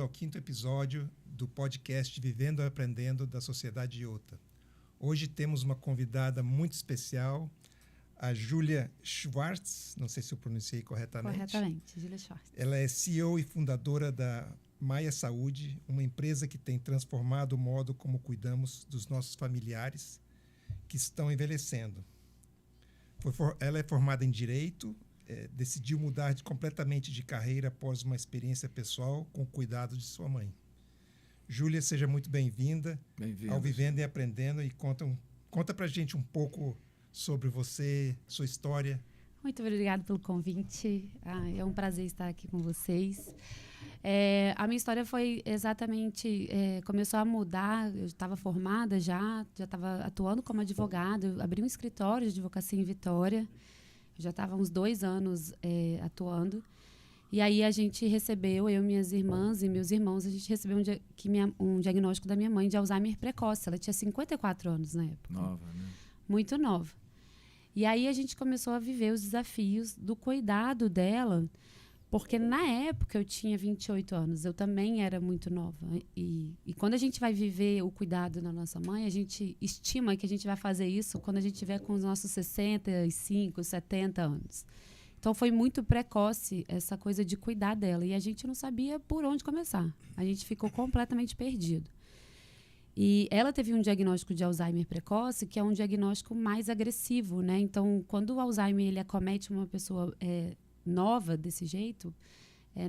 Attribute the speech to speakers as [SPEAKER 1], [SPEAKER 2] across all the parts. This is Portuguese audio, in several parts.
[SPEAKER 1] ao 5º episódio do podcast Vivendo e Aprendendo da Sociedade Iota. Hoje temos uma convidada muito especial, a Júlia Schwartz, não sei se eu pronunciei corretamente.
[SPEAKER 2] Corretamente, Júlia Schwartz.
[SPEAKER 1] Ela é CEO e fundadora da Maia Saúde, uma empresa que tem transformado o modo como cuidamos dos nossos familiares que estão envelhecendo. Ela é formada em Direito, decidiu mudar completamente de carreira após uma experiência pessoal com o cuidado de sua mãe. Júlia, seja muito bem-vinda ao Vivendo e Aprendendo e conta pra gente um pouco sobre você, sua história.
[SPEAKER 2] Muito obrigada pelo convite. É um prazer estar aqui com vocês. A minha história foi exatamente... começou a mudar, eu estava formada já estava atuando como advogada, eu abri um escritório de advocacia em Vitória, eu já estava há uns 2 anos atuando. E aí a gente recebeu, eu, minhas irmãs e meus irmãos, a gente recebeu um diagnóstico da minha mãe de Alzheimer precoce. Ela tinha 54 anos na época.
[SPEAKER 3] Nova, né?
[SPEAKER 2] Muito nova. E aí a gente começou a viver os desafios do cuidado dela, porque na época eu tinha 28 anos, eu também era muito nova. E quando a gente vai viver o cuidado da nossa mãe, a gente estima que a gente vai fazer isso quando a gente tiver com os nossos 65, 70 anos. Então foi muito precoce essa coisa de cuidar dela e a gente não sabia por onde começar. A gente ficou completamente perdido. E ela teve um diagnóstico de Alzheimer precoce, que é um diagnóstico mais agressivo, né? Então, quando o Alzheimer ele acomete uma pessoa nova desse jeito,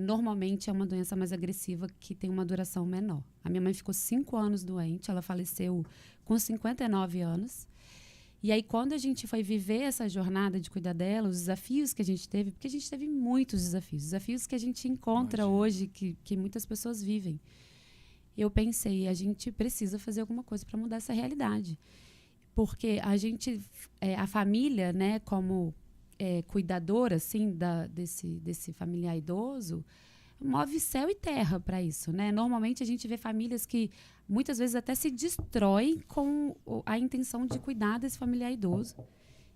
[SPEAKER 2] normalmente é uma doença mais agressiva que tem uma duração menor. A minha mãe ficou 5 anos doente, ela faleceu com 59 anos. E aí, quando a gente foi viver essa jornada de cuidar dela, os desafios que a gente teve, porque a gente teve muitos desafios que a gente encontra hoje, que muitas pessoas vivem. Eu pensei, a gente precisa fazer alguma coisa para mudar essa realidade. Porque a família, né, como cuidadora, assim, desse familiar idoso, move céu e terra para isso, né? Normalmente a gente vê famílias que muitas vezes até se destroem com a intenção de cuidar desse familiar idoso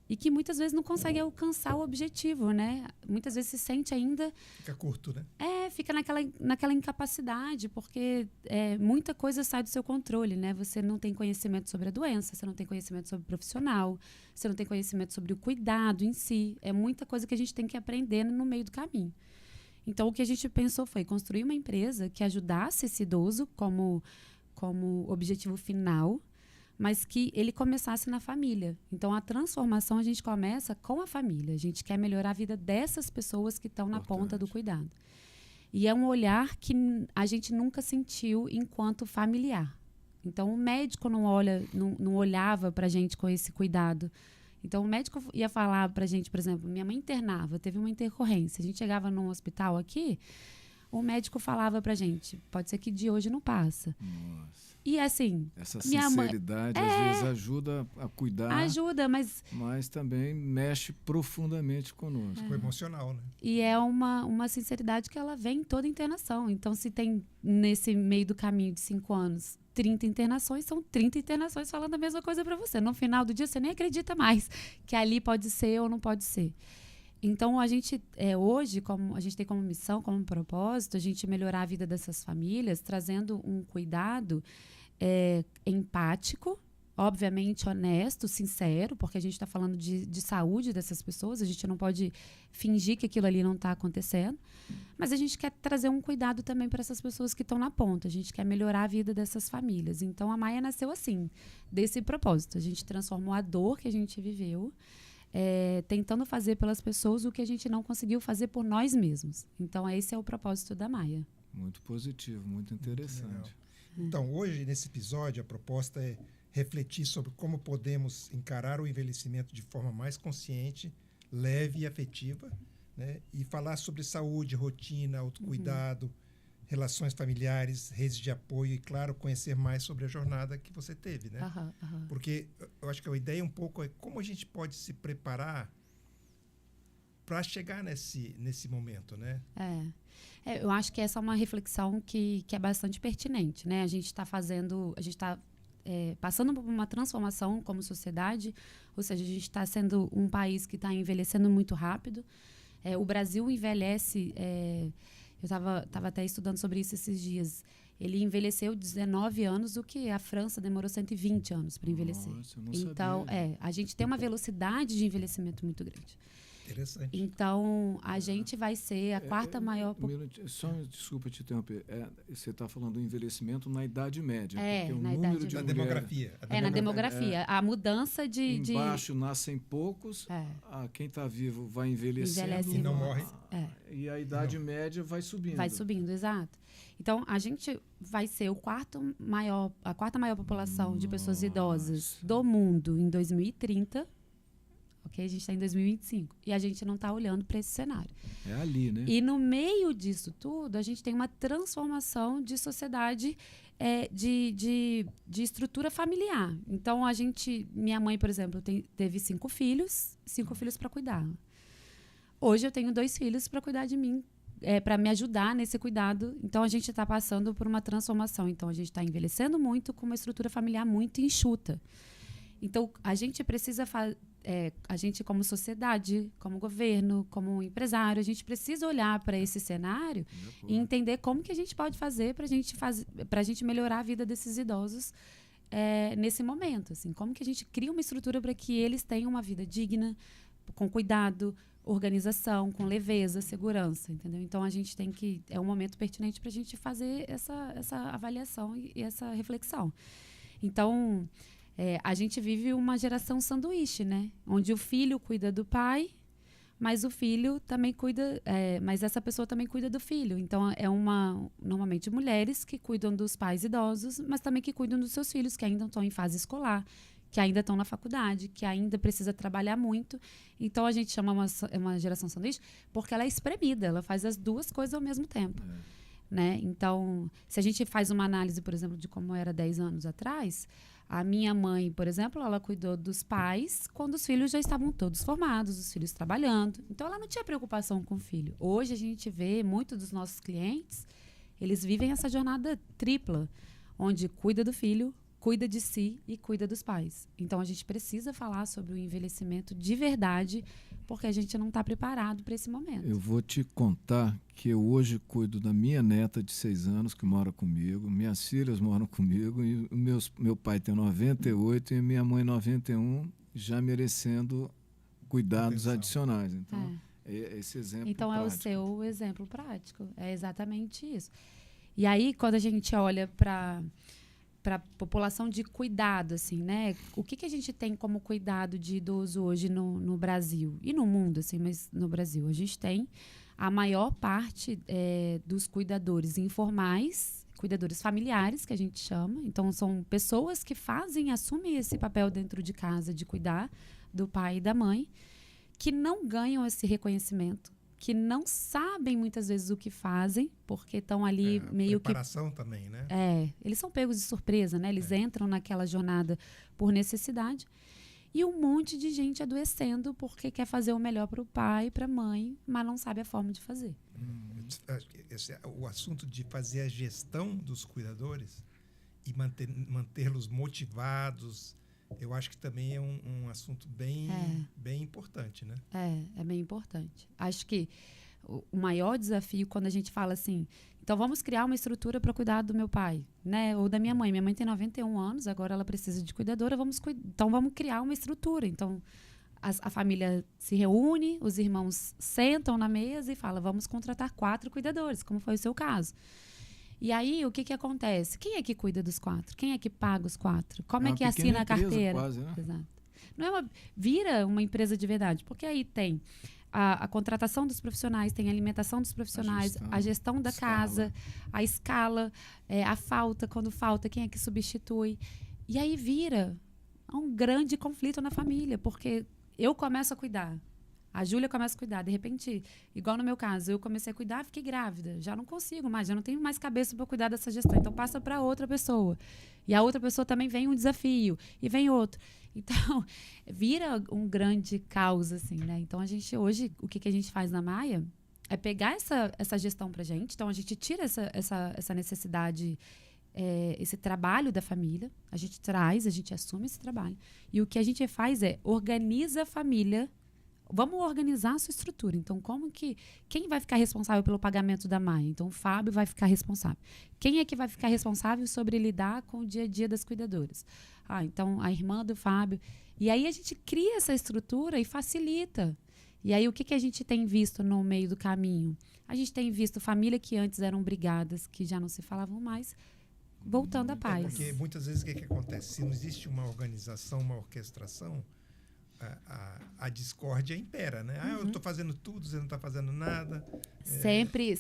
[SPEAKER 2] e que muitas vezes não consegue alcançar o objetivo, né? Muitas vezes se sente ainda...
[SPEAKER 1] Fica curto, né?
[SPEAKER 2] Fica naquela incapacidade, porque muita coisa sai do seu controle, né? Você não tem conhecimento sobre a doença, você não tem conhecimento sobre o profissional, você não tem conhecimento sobre o cuidado em si. É muita coisa que a gente tem que aprender no meio do caminho. Então, o que a gente pensou foi construir uma empresa que ajudasse esse idoso como objetivo final, mas que ele começasse na família. Então, a transformação a gente começa com a família. A gente quer melhorar a vida dessas pessoas que estão na ponta do cuidado. E é um olhar que a gente nunca sentiu enquanto familiar. Então, o médico não olhava para a gente com esse cuidado. Então, o médico ia falar pra gente, por exemplo, minha mãe internava, teve uma intercorrência. A gente chegava num hospital aqui, o médico falava pra gente, pode ser que de hoje não passa.
[SPEAKER 3] Nossa.
[SPEAKER 2] E assim...
[SPEAKER 3] Essa sinceridade, às vezes, ajuda a cuidar.
[SPEAKER 2] Ajuda, mas
[SPEAKER 3] também mexe profundamente conosco.
[SPEAKER 1] O emocional, né?
[SPEAKER 2] E é uma sinceridade que ela vem em toda internação. Então, se tem, nesse meio do caminho de 5 anos... 30 internações, são 30 internações falando a mesma coisa para você. No final do dia, você nem acredita mais que ali pode ser ou não pode ser. Então, a gente, hoje, como a gente tem como missão, como propósito, a gente melhorar a vida dessas famílias, trazendo um cuidado empático, obviamente honesto, sincero, porque a gente está falando de saúde dessas pessoas, a gente não pode fingir que aquilo ali não está acontecendo, mas a gente quer trazer um cuidado também para essas pessoas que estão na ponta, a gente quer melhorar a vida dessas famílias. Então, a Maia nasceu assim, desse propósito. A gente transformou a dor que a gente viveu, tentando fazer pelas pessoas o que a gente não conseguiu fazer por nós mesmos. Então, esse é o propósito da Maia.
[SPEAKER 3] Muito positivo, muito interessante.
[SPEAKER 1] Então, hoje, nesse episódio, a proposta é refletir sobre como podemos encarar o envelhecimento de forma mais consciente, leve e afetiva, né? E falar sobre saúde, rotina, autocuidado, relações familiares, redes de apoio e, claro, conhecer mais sobre a jornada que você teve, né? Porque eu acho que a ideia um pouco é como a gente pode se preparar para chegar nesse momento, né?
[SPEAKER 2] Eu acho que essa é uma reflexão que é bastante pertinente, né? A gente está passando por uma transformação como sociedade, ou seja, a gente está sendo um país que está envelhecendo muito rápido. O Brasil envelhece, Eu estava até estudando sobre isso esses dias. Ele envelheceu 19 anos, o que a França demorou 120 anos para envelhecer.
[SPEAKER 3] Nossa, eu não
[SPEAKER 2] Então,
[SPEAKER 3] sabia.
[SPEAKER 2] a gente tem uma velocidade de envelhecimento muito grande.
[SPEAKER 1] Interessante.
[SPEAKER 2] Então, a gente vai ser a quarta maior...
[SPEAKER 3] Desculpa te interromper. Você está falando do envelhecimento na Idade Média.
[SPEAKER 2] É,
[SPEAKER 3] porque o
[SPEAKER 2] na
[SPEAKER 3] número
[SPEAKER 2] Idade
[SPEAKER 3] de
[SPEAKER 1] Na
[SPEAKER 2] Média.
[SPEAKER 1] demografia.
[SPEAKER 2] na demografia. A mudança de...
[SPEAKER 3] Embaixo nascem poucos, quem está vivo vai envelhecendo.
[SPEAKER 2] Envelhece
[SPEAKER 1] E não morre.
[SPEAKER 3] E a Idade Média vai subindo.
[SPEAKER 2] Vai subindo, exato. Então, a gente vai ser a quarta maior população de pessoas idosas do mundo em 2030. Ok? A gente está em 2025. E a gente não está olhando para esse cenário.
[SPEAKER 3] É ali, né?
[SPEAKER 2] E no meio disso tudo, a gente tem uma transformação de sociedade, de estrutura familiar. Então, minha mãe, por exemplo, teve 5 filhos para cuidar. Hoje eu tenho 2 filhos para cuidar de mim, para me ajudar nesse cuidado. Então, a gente está passando por uma transformação. Então, a gente está envelhecendo muito com uma estrutura familiar muito enxuta. Então, a gente precisa a gente como sociedade, como governo, como empresário, a gente precisa olhar para esse cenário e entender como que a gente pode fazer para a gente melhorar a vida desses idosos nesse momento. Assim, como que a gente cria uma estrutura para que eles tenham uma vida digna, com cuidado, organização, com leveza, segurança, entendeu? Então, a gente tem que... É um momento pertinente para a gente fazer essa avaliação e essa reflexão. Então... a gente vive uma geração sanduíche, né? Onde o filho cuida do pai, mas o filho também cuida... mas essa pessoa também cuida do filho. Então, normalmente mulheres que cuidam dos pais idosos, mas também que cuidam dos seus filhos, que ainda estão em fase escolar, que ainda estão na faculdade, que ainda precisa trabalhar muito. Então, a gente chama uma geração sanduíche porque ela é espremida, ela faz as duas coisas ao mesmo tempo. Né? Então, se a gente faz uma análise, por exemplo, de como era 10 anos atrás... A minha mãe, por exemplo, ela cuidou dos pais quando os filhos já estavam todos formados, os filhos trabalhando. Então, ela não tinha preocupação com o filho. Hoje, a gente vê muitos dos nossos clientes, eles vivem essa jornada tripla, onde cuida do filho, cuida de si e cuida dos pais. Então, a gente precisa falar sobre o envelhecimento de verdade, porque a gente não está preparado para esse momento.
[SPEAKER 3] Eu vou te contar que eu hoje cuido da minha neta de 6 anos, que mora comigo, minhas filhas moram comigo, e meu pai tem 98 e minha mãe 91, já merecendo cuidados adicionais. Então, esse exemplo
[SPEAKER 2] então
[SPEAKER 3] prático.
[SPEAKER 2] É o seu exemplo prático. É exatamente isso. E aí, quando a gente olha para a população de cuidado, assim, né? O que a gente tem como cuidado de idoso hoje no Brasil? E no mundo, assim, mas no Brasil. A gente tem a maior parte dos cuidadores informais, cuidadores familiares, que a gente chama. Então, são pessoas que assumem esse papel dentro de casa de cuidar do pai e da mãe, que não ganham esse reconhecimento, que não sabem muitas vezes o que fazem, porque estão ali meio que...
[SPEAKER 1] Preparação também, né?
[SPEAKER 2] Eles são pegos de surpresa, né? Eles entram naquela jornada por necessidade. E um monte de gente adoecendo porque quer fazer o melhor para o pai e para a mãe, mas não sabe a forma de fazer.
[SPEAKER 1] O assunto de fazer a gestão dos cuidadores e mantê-los motivados, eu acho que também é um assunto bem importante, né?
[SPEAKER 2] É bem importante. Acho que o maior desafio quando a gente fala assim, então vamos criar uma estrutura para cuidar do meu pai, né? Ou da minha mãe. Minha mãe tem 91 anos, agora ela precisa de cuidadora, então vamos criar uma estrutura. Então a família se reúne, os irmãos sentam na mesa e falam, vamos contratar 4 cuidadores, como foi o seu caso. E aí, o que acontece? Quem é que cuida dos 4? Quem é que paga os 4? Como é que assina a carteira?
[SPEAKER 3] Quase, né?
[SPEAKER 2] Exato. Não vira uma empresa de verdade, porque aí tem a contratação dos profissionais, tem a alimentação dos profissionais, a gestão da casa, a escala, a falta, quando falta, quem é que substitui. E aí vira um grande conflito na família, porque eu começo a cuidar. A Júlia começa a cuidar, de repente, igual no meu caso, eu comecei a cuidar, fiquei grávida, já não consigo mais, já não tenho mais cabeça para cuidar dessa gestão, então passa para outra pessoa. E a outra pessoa também vem um desafio, e vem outro. Então, vira um grande caos, assim, né? Então, hoje, o que a gente faz na Maia é pegar essa gestão pra gente, então a gente tira essa necessidade, esse trabalho da família, a gente assume esse trabalho, e o que a gente faz é organiza a família vamos organizar a sua estrutura. Então, quem vai ficar responsável pelo pagamento da Maia? Então, o Fábio vai ficar responsável. Quem é que vai ficar responsável sobre lidar com o dia a dia das cuidadoras? Então, a irmã do Fábio. E aí, a gente cria essa estrutura e facilita. E aí, o que a gente tem visto no meio do caminho? A gente tem visto família que antes eram brigadas, que já não se falavam mais, voltando à paz.
[SPEAKER 1] Porque muitas vezes o que acontece? Se não existe uma organização, uma orquestração, a discórdia impera, né? Eu estou fazendo tudo, você não está fazendo nada.
[SPEAKER 2] Sempre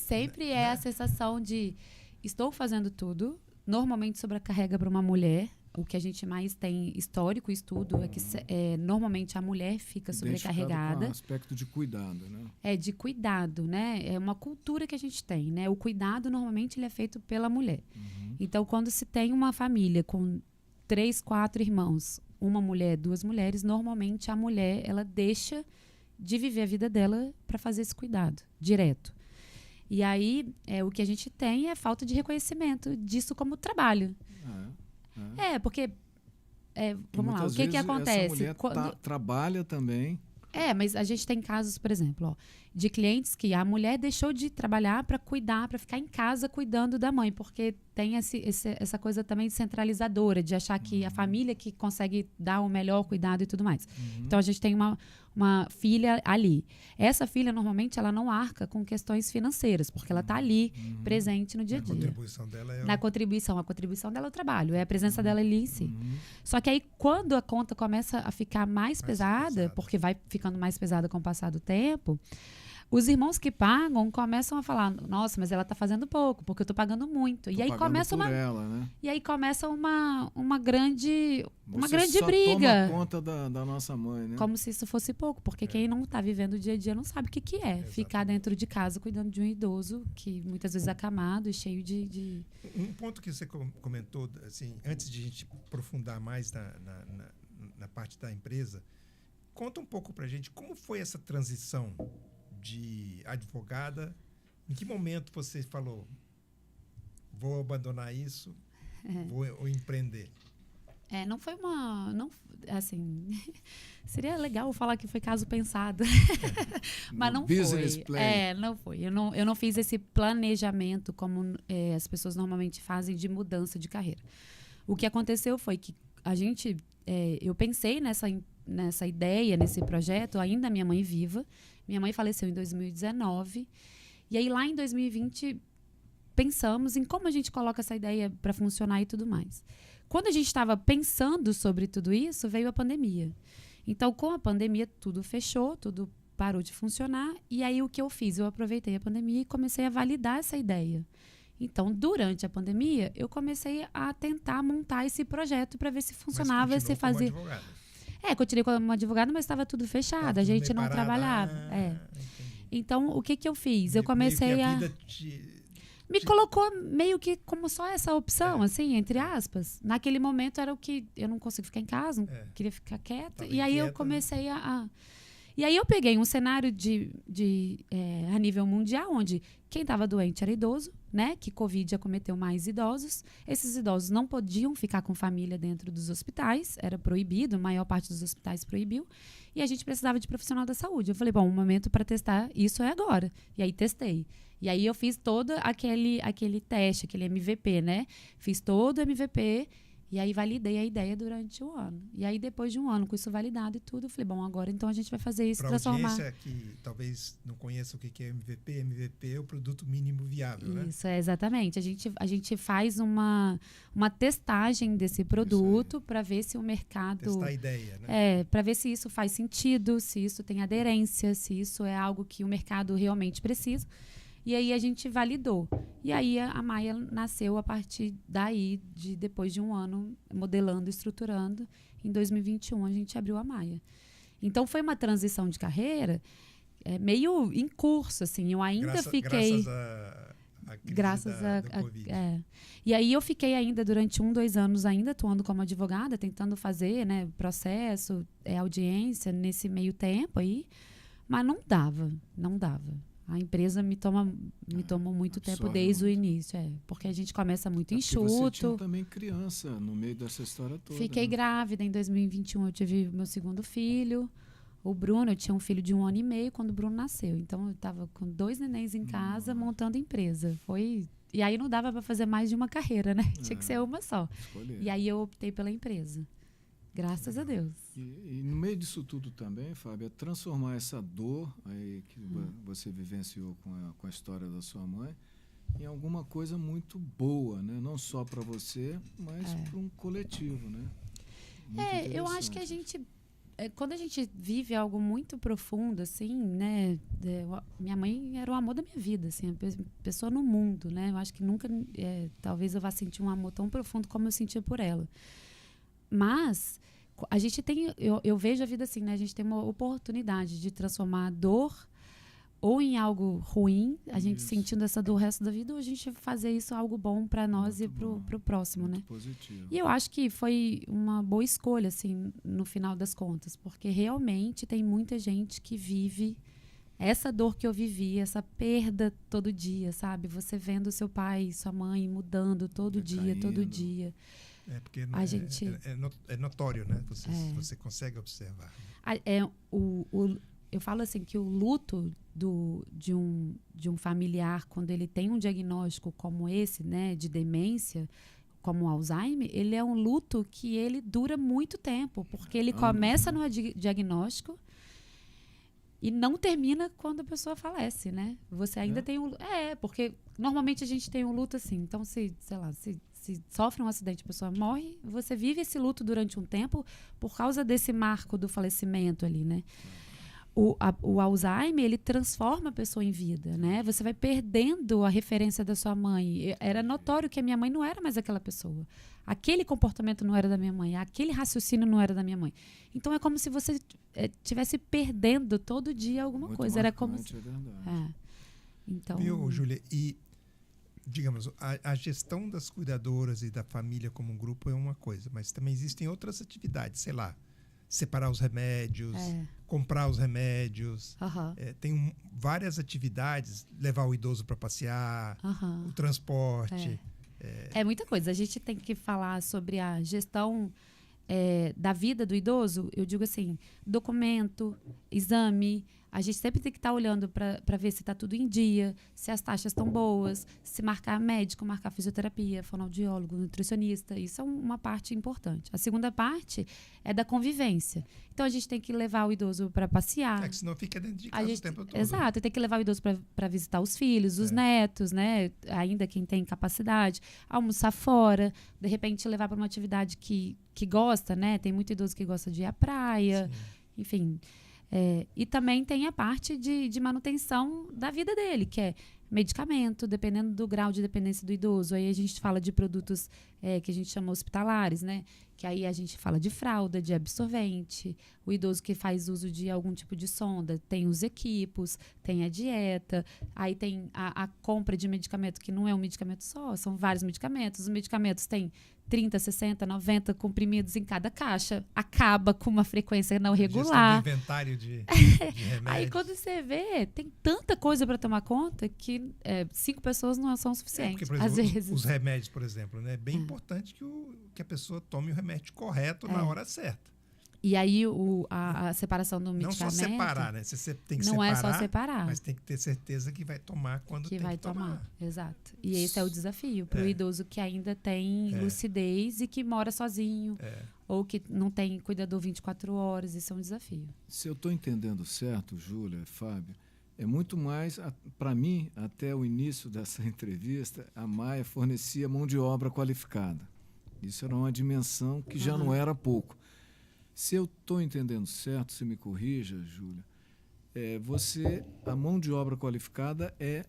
[SPEAKER 2] a sensação de estou fazendo tudo. Normalmente sobrecarrega para uma mulher. O que a gente mais tem histórico e estudo é que normalmente a mulher fica sobrecarregada.
[SPEAKER 3] Com o aspecto de cuidado, né?
[SPEAKER 2] De cuidado, né? É uma cultura que a gente tem, né? O cuidado normalmente ele é feito pela mulher. Então, quando se tem uma família com 3, 4 irmãos, uma mulher, 2 mulheres, normalmente a mulher ela deixa de viver a vida dela para fazer esse cuidado direto. E aí o que a gente tem é falta de reconhecimento disso como trabalho. Porque vamos lá, o que acontece?
[SPEAKER 3] Essa mulher trabalha também.
[SPEAKER 2] Mas a gente tem casos, por exemplo, de clientes que a mulher deixou de trabalhar para cuidar, para ficar em casa cuidando da mãe, porque tem essa coisa também centralizadora, de achar que a família que consegue dar o melhor cuidado e tudo mais. Então, a gente tem uma filha ali. Essa filha, normalmente, ela não arca com questões financeiras, porque ela está ali, presente no dia a dia. A contribuição dela a contribuição dela é o trabalho, é a presença dela ali em si. Só que aí, quando a conta começa a ficar mais pesada, porque vai ficando mais pesada com o passar do tempo, os irmãos que pagam começam a falar, nossa, mas ela está fazendo pouco, porque eu estou pagando muito. E aí começa uma grande briga.
[SPEAKER 3] Toma conta da nossa mãe, né?
[SPEAKER 2] Como se isso fosse pouco, porque quem não está vivendo o dia a dia não sabe o que é. Exatamente. Ficar dentro de casa cuidando de um idoso que muitas vezes é acamado e cheio de...
[SPEAKER 1] Um ponto que você comentou, assim, antes de a gente aprofundar mais na parte da empresa, conta um pouco pra gente como foi essa transição de advogada. Em que momento você falou, vou abandonar isso, vou empreender?
[SPEAKER 2] Não foi assim, seria legal falar que foi caso pensado, mas não foi. Não foi. Eu não fiz esse planejamento como as pessoas normalmente fazem de mudança de carreira. O que aconteceu foi que eu pensei nessa ideia, nesse projeto, ainda minha mãe viva. Minha mãe faleceu em 2019. E aí, lá em 2020, pensamos em como a gente coloca essa ideia para funcionar e tudo mais. Quando a gente estava pensando sobre tudo isso, veio a pandemia. Então, com a pandemia, tudo fechou, tudo parou de funcionar. E aí, o que eu fiz? Eu aproveitei a pandemia e comecei a validar essa ideia. Então, durante a pandemia, eu comecei a tentar montar esse projeto para ver se funcionava, se fazia... Continuei como advogada, mas estava tudo fechado, a gente não trabalhava. Então, o que eu fiz? Eu comecei a... Me colocou meio que como só essa opção, assim, entre aspas. Naquele momento era o que... Eu não consigo ficar em casa, não queria ficar quieta. E aí eu comecei a... E aí eu peguei um cenário a nível mundial, onde quem estava doente era idoso, né? Que Covid acometeu mais idosos. Esses idosos não podiam ficar com família dentro dos hospitais, era proibido, a maior parte dos hospitais proibiu. E a gente precisava de profissional da saúde. Eu falei, bom, o momento para testar isso é agora. E aí testei. E aí eu fiz todo aquele teste, aquele MVP, né? Fiz todo o MVP. E aí validei a ideia durante um ano. E aí depois de um ano com isso validado e tudo, eu falei, bom, agora então a gente vai fazer isso, transformar.
[SPEAKER 1] Para a audiência que talvez não conheça o que é MVP, MVP é o produto mínimo viável, né?
[SPEAKER 2] Isso, exatamente. A gente faz uma testagem desse produto para ver se o mercado...
[SPEAKER 1] Testar a ideia, né?
[SPEAKER 2] Para ver se isso faz sentido, se isso tem aderência, se isso é algo que o mercado realmente precisa. E aí a gente validou. E aí a Maia nasceu a partir daí, depois de um ano modelando, estruturando. Em 2021 a gente abriu a Maia. Então foi uma transição de carreira meio em curso, assim. Eu ainda fiquei...
[SPEAKER 1] Graças à Covid.
[SPEAKER 2] E aí eu fiquei ainda durante 1-2 anos ainda atuando como advogada, tentando fazer, né, processo, audiência nesse meio tempo aí. Mas não dava. A empresa me tomou muito tempo desde o início, porque a gente começa muito enxuto.
[SPEAKER 3] Você tinha também criança no meio dessa história toda.
[SPEAKER 2] Fiquei grávida em 2021, eu tive meu segundo filho. O Bruno, eu tinha um filho de 1 ano e meio quando o Bruno nasceu. Então, eu estava com 2 nenéns em casa, montando empresa. E aí não dava para fazer mais de uma carreira, né? Tinha que ser uma só.
[SPEAKER 3] Escolher.
[SPEAKER 2] E aí eu optei pela empresa. Graças a Deus.
[SPEAKER 3] E no meio disso tudo também, Fábio, é transformar essa dor aí que você vivenciou com a história da sua mãe em alguma coisa muito boa, né? Não só para você, mas para um coletivo, né? Muito
[SPEAKER 2] Eu acho que a
[SPEAKER 3] interessante.
[SPEAKER 2] gente... Quando a gente vive algo muito profundo, assim, né? Minha mãe era o amor da minha vida, assim, a pessoa no mundo, né? Eu acho que nunca... talvez eu vá sentir um amor tão profundo como eu sentia por ela. Mas a gente tem... Eu vejo a vida assim, né? A gente tem uma oportunidade de transformar a dor ou em algo ruim, a gente
[SPEAKER 3] Isso.
[SPEAKER 2] sentindo essa dor o resto da vida, ou a gente fazer isso algo bom para nós
[SPEAKER 3] Muito
[SPEAKER 2] e pro
[SPEAKER 3] bom.
[SPEAKER 2] próximo,
[SPEAKER 3] Muito
[SPEAKER 2] né?
[SPEAKER 3] positivo.
[SPEAKER 2] E eu acho que foi uma boa escolha, assim, no final das contas, porque realmente tem muita gente que vive essa dor que eu vivi, essa perda todo dia, sabe? Você vendo seu pai e sua mãe mudando todo dia, todo
[SPEAKER 3] Decaindo.
[SPEAKER 2] dia.
[SPEAKER 1] Porque
[SPEAKER 2] A gente...
[SPEAKER 1] é notório, né? Você consegue observar.
[SPEAKER 2] Eu falo assim que o luto de um familiar, quando ele tem um diagnóstico como esse, né, de demência, como Alzheimer, ele é um luto que ele dura muito tempo, porque ele começa no diagnóstico e não termina quando a pessoa falece, né? Você ainda tem um... porque normalmente a gente tem um luto assim. Então, se sofre um acidente, a pessoa morre, você vive esse luto durante um tempo por causa desse marco do falecimento ali, né? O Alzheimer, ele transforma a pessoa em vida, né? Você vai perdendo a referência da sua mãe. Era notório que a minha mãe não era mais aquela pessoa. Aquele comportamento não era da minha mãe. Aquele raciocínio não era da minha mãe. Então, é como se você estivesse perdendo todo dia alguma
[SPEAKER 3] Muito
[SPEAKER 2] coisa. Era como
[SPEAKER 3] marcante,
[SPEAKER 2] se...
[SPEAKER 3] é verdade.
[SPEAKER 2] Então...
[SPEAKER 1] Viu, Júlia? E, digamos, a gestão das cuidadoras e da família como um grupo é uma coisa, mas também existem outras atividades, sei lá, separar os remédios, comprar os remédios. Tem várias atividades, levar o idoso para passear, o transporte.
[SPEAKER 2] É muita coisa. A gente tem que falar sobre a gestão da vida do idoso. Eu digo assim, documento, exame. A gente sempre tem que estar olhando para ver se está tudo em dia, se as taxas estão boas, se marcar médico, marcar fisioterapia, fonoaudiólogo, nutricionista. Isso é uma parte importante. A segunda parte é da convivência. Então, a gente tem que levar o idoso para passear.
[SPEAKER 1] Que senão fica dentro de casa o tempo todo.
[SPEAKER 2] Exato. Tem que levar o idoso para visitar os filhos, os netos, né? Ainda quem tem capacidade. Almoçar fora. De repente, levar para uma atividade que gosta, né? Tem muito idoso que gosta de ir à praia. Sim. Enfim... e também tem a parte de manutenção da vida dele, que é medicamento, dependendo do grau de dependência do idoso. Aí a gente fala de produtos que a gente chama hospitalares, né? Que aí a gente fala de fralda, de absorvente. O idoso que faz uso de algum tipo de sonda, tem os equipos, tem a dieta. Aí tem a compra de medicamento, que não é um medicamento só, são vários medicamentos. Os medicamentos têm 30, 60, 90 comprimidos em cada caixa. Acaba com uma frequência não regular.
[SPEAKER 1] Gestão do inventário de remédios.
[SPEAKER 2] Aí quando você vê, tem tanta coisa para tomar conta que 5 pessoas não são suficientes.
[SPEAKER 1] Porque, por exemplo,
[SPEAKER 2] às vezes.
[SPEAKER 1] Os remédios, por exemplo, né? É bem importante que a pessoa tome o remédio correto na hora certa.
[SPEAKER 2] E aí a separação do medicamento...
[SPEAKER 1] Não só separar, né? Você tem que
[SPEAKER 2] não
[SPEAKER 1] separar,
[SPEAKER 2] é só separar.
[SPEAKER 1] Mas tem que ter certeza que vai tomar quando tem que tomar.
[SPEAKER 2] Exato. E esse é o desafio para o idoso que ainda tem lucidez e que mora sozinho. Ou que não tem cuidador 24 horas. Isso é um desafio.
[SPEAKER 3] Se eu estou entendendo certo, Júlia, Fábio, é muito mais, para mim, até o início dessa entrevista, a Maia fornecia mão de obra qualificada. Isso era uma dimensão que já não era pouco. Se eu estou entendendo certo, se me corrija, Júlia, a mão de obra qualificada é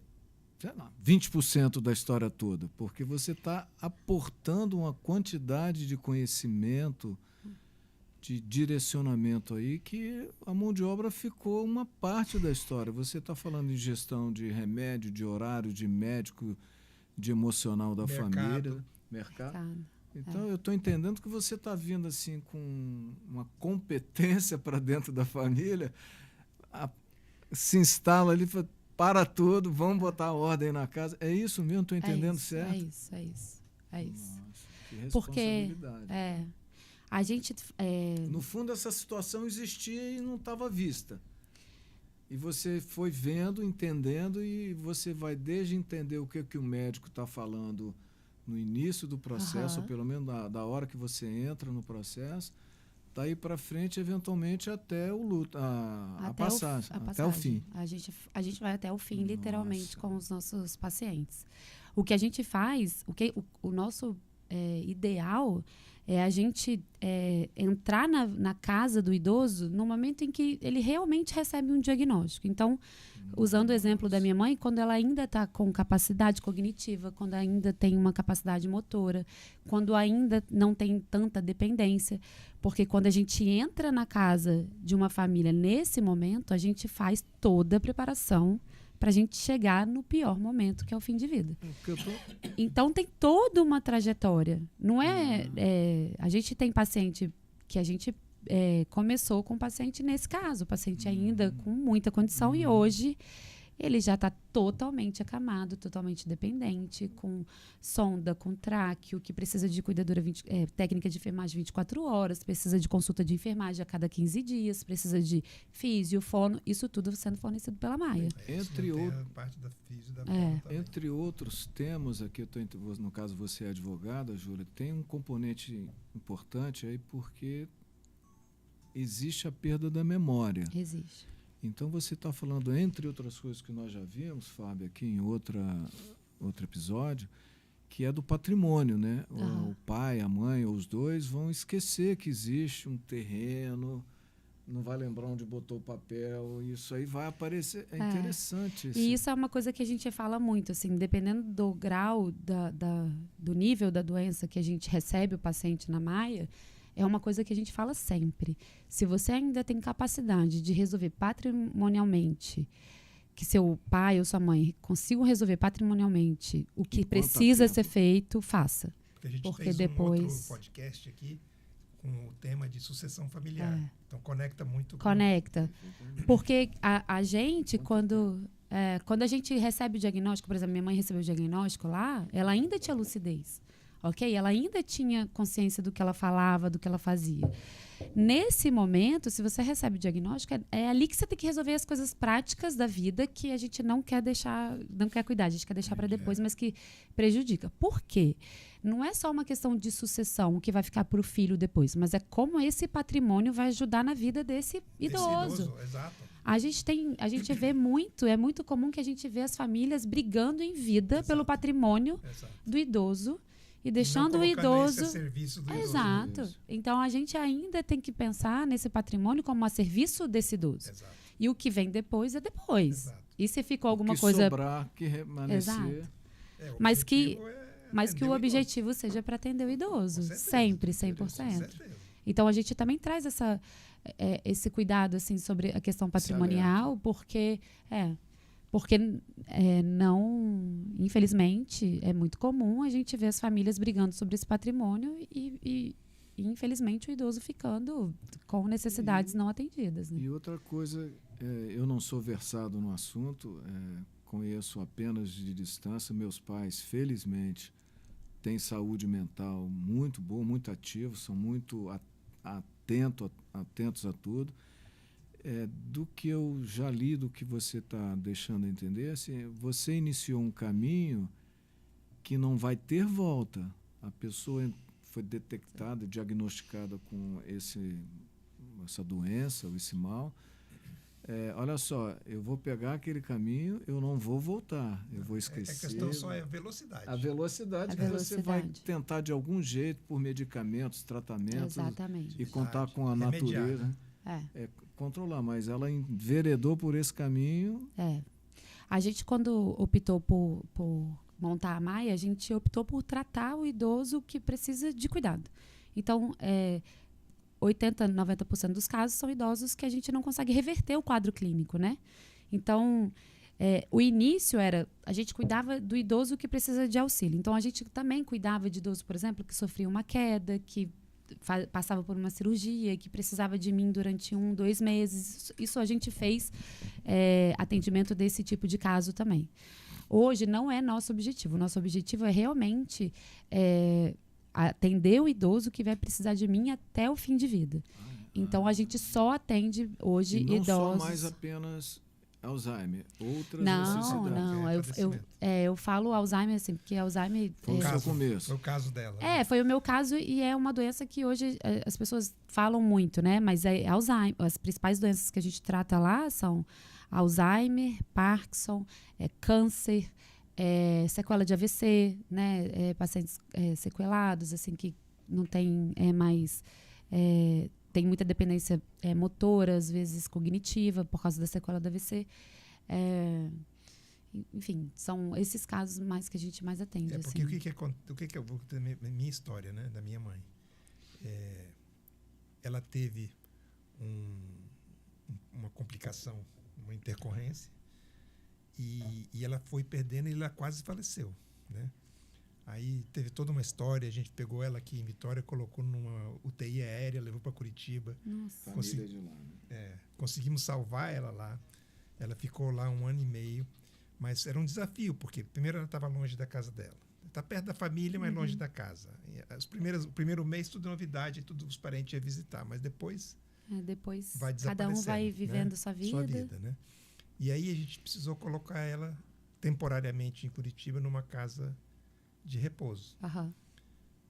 [SPEAKER 3] 20% da história toda, porque você está aportando uma quantidade de conhecimento, de direcionamento aí, que a mão de obra ficou uma parte da história. Você está falando em gestão de remédio, de horário, de médico, de emocional da família, mercado. Então, eu estou entendendo que você está vindo assim com uma competência para dentro da família, se instala ali, para tudo, vamos botar a ordem na casa. É isso mesmo? Estou entendendo certo?
[SPEAKER 2] É isso.
[SPEAKER 3] Nossa, que responsabilidade.
[SPEAKER 2] Porque A gente...
[SPEAKER 3] No fundo, essa situação existia e não estava vista. E você foi vendo, entendendo, e você vai desde entender o que o médico está falando no início do processo, ou pelo menos da hora que você entra no processo, daí para frente, eventualmente, até o luto, a passagem, até o fim.
[SPEAKER 2] A gente vai até o fim, literalmente, com os nossos pacientes. O que a gente faz, o nosso ideal é a gente entrar na casa do idoso no momento em que ele realmente recebe um diagnóstico. Então, usando o exemplo da minha mãe, quando ela ainda está com capacidade cognitiva, quando ainda tem uma capacidade motora, quando ainda não tem tanta dependência. Porque quando a gente entra na casa de uma família nesse momento, a gente faz toda a preparação para a gente chegar no pior momento, que é o fim de vida. Então, tem toda uma trajetória. Não a gente tem paciente que a gente começou com paciente nesse caso, paciente ainda com muita condição, e hoje ele já está totalmente acamado, totalmente dependente, com sonda, com tráqueo, que precisa de cuidadora, técnica de enfermagem 24 horas, precisa de consulta de enfermagem a cada 15 dias, precisa de físio, fono, isso tudo sendo fornecido pela Maia.
[SPEAKER 3] Entre outros temas, aqui no caso você é advogada, Júlia, tem um componente importante aí, porque existe a perda da memória.
[SPEAKER 2] Existe.
[SPEAKER 3] Então, você está falando, entre outras coisas que nós já vimos, Fábio, aqui em outro episódio, que é do patrimônio, né? O pai, a mãe, ou os dois vão esquecer que existe um terreno, não vai lembrar onde botou o papel, isso aí vai aparecer. É interessante isso.
[SPEAKER 2] E isso é uma coisa que a gente fala muito, assim, dependendo do grau, do nível da doença que a gente recebe o paciente na Maia, é uma coisa que a gente fala sempre. Se você ainda tem capacidade de resolver patrimonialmente, que seu pai ou sua mãe consigam resolver patrimonialmente o que precisa ser feito, faça.
[SPEAKER 1] Porque a gente fez depois um outro podcast aqui com o tema de sucessão familiar. Então, conecta muito.
[SPEAKER 2] Conecta. Porque a gente, quando a gente recebe o diagnóstico, por exemplo, minha mãe recebeu o diagnóstico lá, ela ainda tinha lucidez. Ok? Ela ainda tinha consciência do que ela falava, do que ela fazia. Nesse momento, se você recebe o diagnóstico, é ali que você tem que resolver as coisas práticas da vida que a gente não quer cuidar, a gente quer deixar para depois, mas que prejudica. Por quê? Não é só uma questão de sucessão, o que vai ficar para o filho depois, mas é como esse patrimônio vai ajudar na vida desse idoso.
[SPEAKER 1] Exato.
[SPEAKER 2] A gente vê muito, é muito comum que a gente vê as famílias brigando em vida pelo patrimônio do idoso, e deixando o idoso. Exato. Então a gente ainda tem que pensar nesse patrimônio como a serviço desse idoso.
[SPEAKER 1] Exato.
[SPEAKER 2] E o que vem depois é depois.
[SPEAKER 1] Exato.
[SPEAKER 2] E se ficou alguma
[SPEAKER 3] que
[SPEAKER 2] coisa.
[SPEAKER 3] Sobrar, que remanescer.
[SPEAKER 2] Exato. Mas que o objetivo seja para atender o idoso. Sempre, 100%. Então a gente também traz esse cuidado assim, sobre a questão patrimonial, porque não, infelizmente, é muito comum a gente ver as famílias brigando sobre esse patrimônio e infelizmente, o idoso ficando com necessidades não atendidas. Né?
[SPEAKER 3] E outra coisa, eu não sou versado no assunto, conheço apenas de distância. Meus pais, felizmente, têm saúde mental muito boa, muito ativos, são muito atentos a tudo. Do que eu já li, do que você está deixando entender, assim, você iniciou um caminho que não vai ter volta. A pessoa foi detectada, diagnosticada com essa doença, esse mal. Olha só, eu vou pegar aquele caminho, eu não vou voltar, eu vou esquecer.
[SPEAKER 1] A questão só é a velocidade.
[SPEAKER 3] A velocidade que você vai tentar de algum jeito, por medicamentos, tratamentos.
[SPEAKER 2] Exatamente.
[SPEAKER 3] E contar com a natureza. Controlar, mas ela enveredou por esse caminho.
[SPEAKER 2] A gente, quando optou por montar a Maia, a gente optou por tratar o idoso que precisa de cuidado. Então, 80%, 90% dos casos são idosos que a gente não consegue reverter o quadro clínico, né? Então, o início era, a gente cuidava do idoso que precisa de auxílio. Então, a gente também cuidava de idoso, por exemplo, que sofria uma queda, que passava por uma cirurgia, que precisava de mim durante 1, 2 meses. Isso a gente fez atendimento desse tipo de caso também. Hoje não é nosso objetivo. O nosso objetivo é realmente atender o idoso que vai precisar de mim até o fim de vida. Então, a gente só atende hoje
[SPEAKER 3] e não
[SPEAKER 2] idosos.
[SPEAKER 3] só mais apenas Alzheimer, outras
[SPEAKER 2] Não,
[SPEAKER 3] necessidades.
[SPEAKER 2] não. Eu falo Alzheimer assim, porque Alzheimer...
[SPEAKER 3] Foi o seu começo.
[SPEAKER 1] Foi o caso dela. Né?
[SPEAKER 2] Foi o meu caso e é uma doença que hoje as pessoas falam muito, né? Mas é Alzheimer. As principais doenças que a gente trata lá são Alzheimer, Parkinson, câncer, sequela de AVC, né? Pacientes sequelados, assim, que não tem mais... tem muita dependência motora, às vezes cognitiva, por causa da sequela do AVC. Enfim, são esses casos mais que a gente mais atende.
[SPEAKER 1] Porque
[SPEAKER 2] assim.
[SPEAKER 1] o que eu vou ter minha história, né, da minha mãe. Ela teve uma complicação, uma intercorrência, e ela foi perdendo e ela quase faleceu, né? Aí teve toda uma história, a gente pegou ela aqui em Vitória, colocou numa UTI aérea, levou para Curitiba.
[SPEAKER 2] Nossa.
[SPEAKER 3] Família de lá, né?
[SPEAKER 1] Conseguimos salvar ela lá. Ela ficou lá 1 ano e meio, mas era um desafio, porque primeiro ela estava longe da casa dela. Está perto da família, mas longe da casa. O primeiro mês tudo é novidade, todos os parentes iam visitar, mas depois vai
[SPEAKER 2] cada um vai vivendo,
[SPEAKER 1] né?
[SPEAKER 2] Sua vida,
[SPEAKER 1] né? E aí a gente precisou colocar ela temporariamente em Curitiba numa casa de repouso.
[SPEAKER 2] Uhum.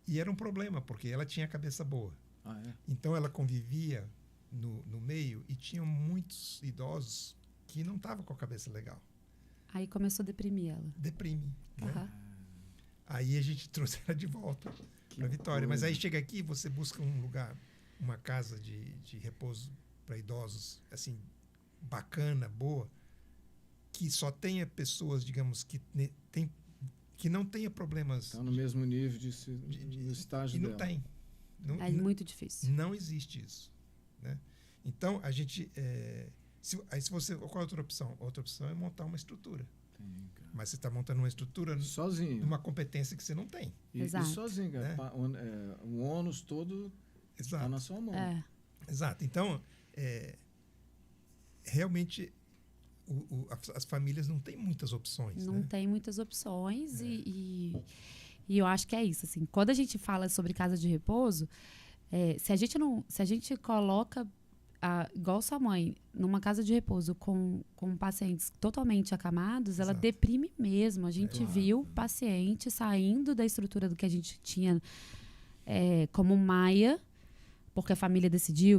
[SPEAKER 1] E era um problema, porque ela tinha a cabeça boa. Então ela convivia no meio e tinha muitos idosos que não estavam com a cabeça legal.
[SPEAKER 2] Aí começou a deprimir ela.
[SPEAKER 1] Deprime.
[SPEAKER 2] Uhum.
[SPEAKER 1] Né? Aí a gente trouxe ela de volta para Vitória. Mas aí chega aqui, você busca um lugar, uma casa de repouso para idosos, assim, bacana, boa, que só tenha pessoas, digamos, que não tenha problemas.
[SPEAKER 3] Está no mesmo nível no estágio
[SPEAKER 1] e não
[SPEAKER 3] dela.
[SPEAKER 1] tem.
[SPEAKER 2] É muito difícil.
[SPEAKER 1] Não existe isso. Né? Então, a gente... qual é a outra opção? A outra opção é montar uma estrutura. Mas você está montando uma estrutura
[SPEAKER 3] sozinho,
[SPEAKER 1] uma competência que você não tem.
[SPEAKER 3] E sozinho, né? O ônus todo está na sua mão.
[SPEAKER 1] Exato. Então, realmente... as famílias não têm muitas opções.
[SPEAKER 2] Não tem muitas opções e eu acho que é isso. Assim, quando a gente fala sobre casa de repouso, se a gente coloca, igual sua mãe, numa casa de repouso com pacientes totalmente acamados, ela deprime mesmo. A gente viu paciente saindo da estrutura do que a gente tinha como Maia, porque a família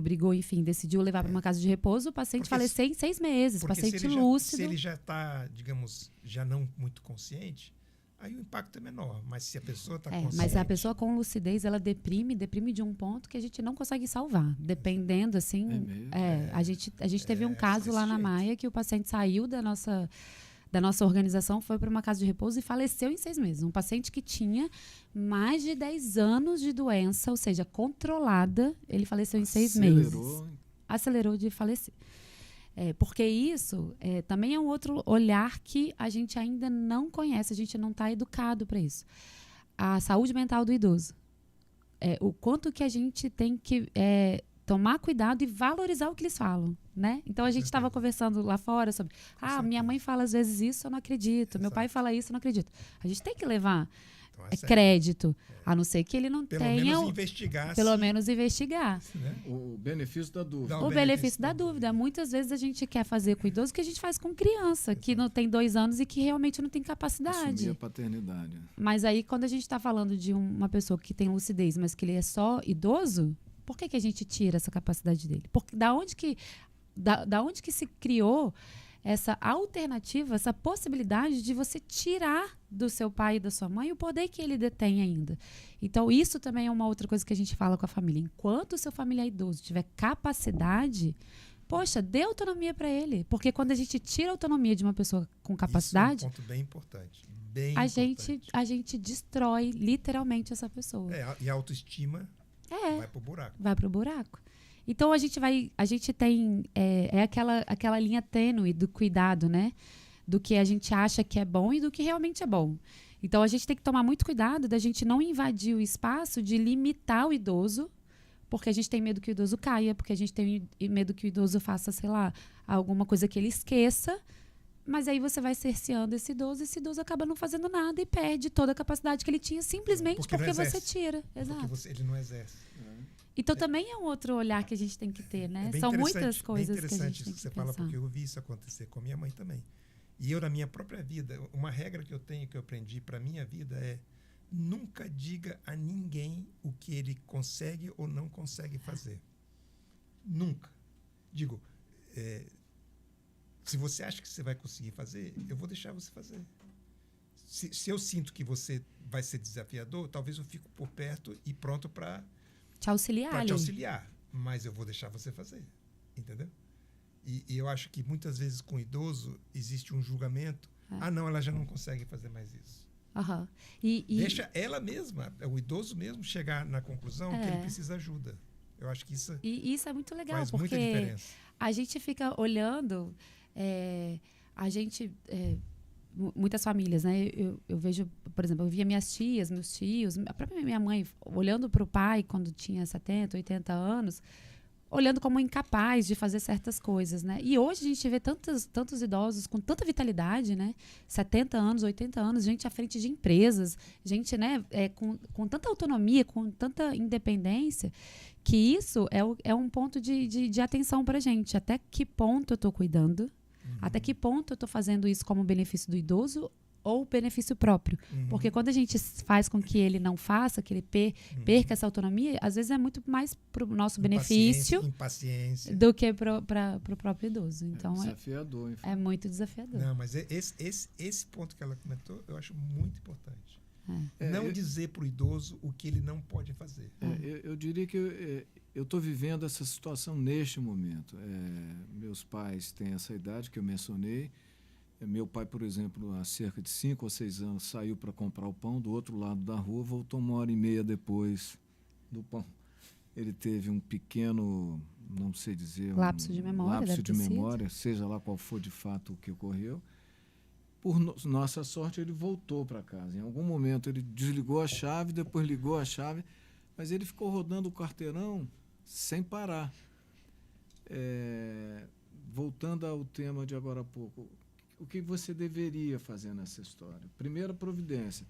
[SPEAKER 2] brigou, enfim, decidiu levar para uma casa de repouso, o paciente faleceu em 6 meses, paciente lúcido.
[SPEAKER 1] Se ele já está, digamos, já não muito consciente, aí o impacto é menor. Mas se a pessoa está consciente...
[SPEAKER 2] Mas a pessoa com lucidez, ela deprime de um ponto que a gente não consegue salvar. Dependendo, assim... A gente teve um caso lá na Maia que o paciente saiu da nossa organização, foi para uma casa de repouso e faleceu em 6 meses. Um paciente que tinha mais de 10 anos de doença, ou seja, controlada, ele faleceu em 6 meses. Acelerou de falecer. Porque isso também é um outro olhar que a gente ainda não conhece, a gente não está educado para isso. A saúde mental do idoso. O quanto que a gente tem que tomar cuidado e valorizar o que eles falam, né? Então, a gente estava conversando lá fora sobre... minha mãe fala às vezes isso, eu não acredito. Meu pai fala isso, eu não acredito. A gente tem que levar crédito, a não ser que ele não tenha... Pelo menos investigar.
[SPEAKER 3] Né? O benefício da dúvida.
[SPEAKER 2] O benefício da dúvida. Muitas vezes a gente quer fazer com idoso o que a gente faz com criança, que não tem 2 anos e que realmente não tem capacidade.
[SPEAKER 3] Assumir a paternidade.
[SPEAKER 2] Mas aí, quando a gente está falando de uma pessoa que tem lucidez, mas que ele é só idoso... Por que a gente tira essa capacidade dele? Porque da onde que se criou essa alternativa, essa possibilidade de você tirar do seu pai e da sua mãe o poder que ele detém ainda? Então, isso também é uma outra coisa que a gente fala com a família. Enquanto o seu familiar idoso tiver capacidade, poxa, dê autonomia para ele. Porque quando a gente tira a autonomia de uma pessoa com capacidade...
[SPEAKER 1] Isso é um ponto bem importante.
[SPEAKER 2] A gente destrói literalmente essa pessoa.
[SPEAKER 1] E a autoestima... vai pro buraco.
[SPEAKER 2] Vai pro buraco. Então, a gente tem aquela linha tênue do cuidado, né? Do que a gente acha que é bom e do que realmente é bom. Então, a gente tem que tomar muito cuidado da gente não invadir o espaço de limitar o idoso, porque a gente tem medo que o idoso caia, porque a gente tem medo que o idoso faça, sei lá, alguma coisa que ele esqueça, Mas aí você vai cerceando esse idoso acaba não fazendo nada e perde toda a capacidade que ele tinha simplesmente
[SPEAKER 1] Porque
[SPEAKER 2] porque
[SPEAKER 1] não
[SPEAKER 2] você
[SPEAKER 1] exerce.
[SPEAKER 2] tira. Exato.
[SPEAKER 1] Ele não exerce.
[SPEAKER 2] Então também é um outro olhar que a gente tem que ter, né?
[SPEAKER 1] bem
[SPEAKER 2] São
[SPEAKER 1] interessante,
[SPEAKER 2] muitas
[SPEAKER 1] bem
[SPEAKER 2] coisas que a gente
[SPEAKER 1] interessante
[SPEAKER 2] tem
[SPEAKER 1] isso
[SPEAKER 2] que
[SPEAKER 1] que você fala,
[SPEAKER 2] pensar.
[SPEAKER 1] porque eu vi isso acontecer com a minha mãe também. E eu, na minha própria vida, uma regra que eu tenho, que eu aprendi para minha vida é: nunca diga a ninguém o que ele consegue ou não consegue fazer. Nunca. Digo, se você acha que você vai conseguir fazer, eu vou deixar você fazer. Se eu sinto que você vai ser desafiador, talvez eu fico por perto e pronto para
[SPEAKER 2] Te auxiliar ali.
[SPEAKER 1] te auxiliar. Mas eu vou deixar você fazer. Entendeu? E eu acho que muitas vezes com o idoso existe um julgamento. Ah, não, ela já não consegue fazer mais isso.
[SPEAKER 2] Aham.
[SPEAKER 1] Deixa ela mesma, o idoso mesmo, chegar na conclusão que ele precisa de ajuda. Eu acho que isso,
[SPEAKER 2] E isso é muito legal,
[SPEAKER 1] faz muita
[SPEAKER 2] porque
[SPEAKER 1] diferença.
[SPEAKER 2] a gente fica olhando, muitas famílias, né? Eu vejo, por exemplo, eu via minhas tias, meus tios, a própria minha mãe, olhando para o pai quando tinha 70, 80 anos, olhando como incapaz de fazer certas coisas, né? E hoje a gente vê tantos idosos com tanta vitalidade, né? 70 anos, 80 anos, gente à frente de empresas, gente, né, com tanta autonomia, com tanta independência, que isso é um ponto de atenção pra gente. Até que ponto eu estou cuidando? Até que ponto eu estou fazendo isso como benefício do idoso ou benefício próprio? Porque quando a gente faz com que ele não faça, que ele perca essa autonomia, às vezes é muito mais para o nosso benefício
[SPEAKER 1] impaciência.
[SPEAKER 2] do que para o próprio idoso. Então
[SPEAKER 3] desafiador, hein?
[SPEAKER 2] é muito desafiador.
[SPEAKER 1] Não, mas esse ponto que ela comentou, eu acho muito importante. Não dizer para o idoso o que ele não pode fazer.
[SPEAKER 3] Eu diria que eu estou vivendo essa situação neste momento. Meus pais têm essa idade que eu mencionei. Meu pai, por exemplo, há cerca de 5 ou 6 anos, saiu para comprar o pão do outro lado da rua, voltou 1h30 depois do pão. Ele teve um pequeno, não sei dizer...
[SPEAKER 2] Lapso de memória,
[SPEAKER 3] lapso de memória, seja lá qual for de fato o que ocorreu. Por nossa sorte, ele voltou para casa. Em algum momento, ele desligou a chave, depois ligou a chave, mas ele ficou rodando o quarteirão sem parar. Voltando ao tema de agora há pouco, o que você deveria fazer nessa história? Primeira providência.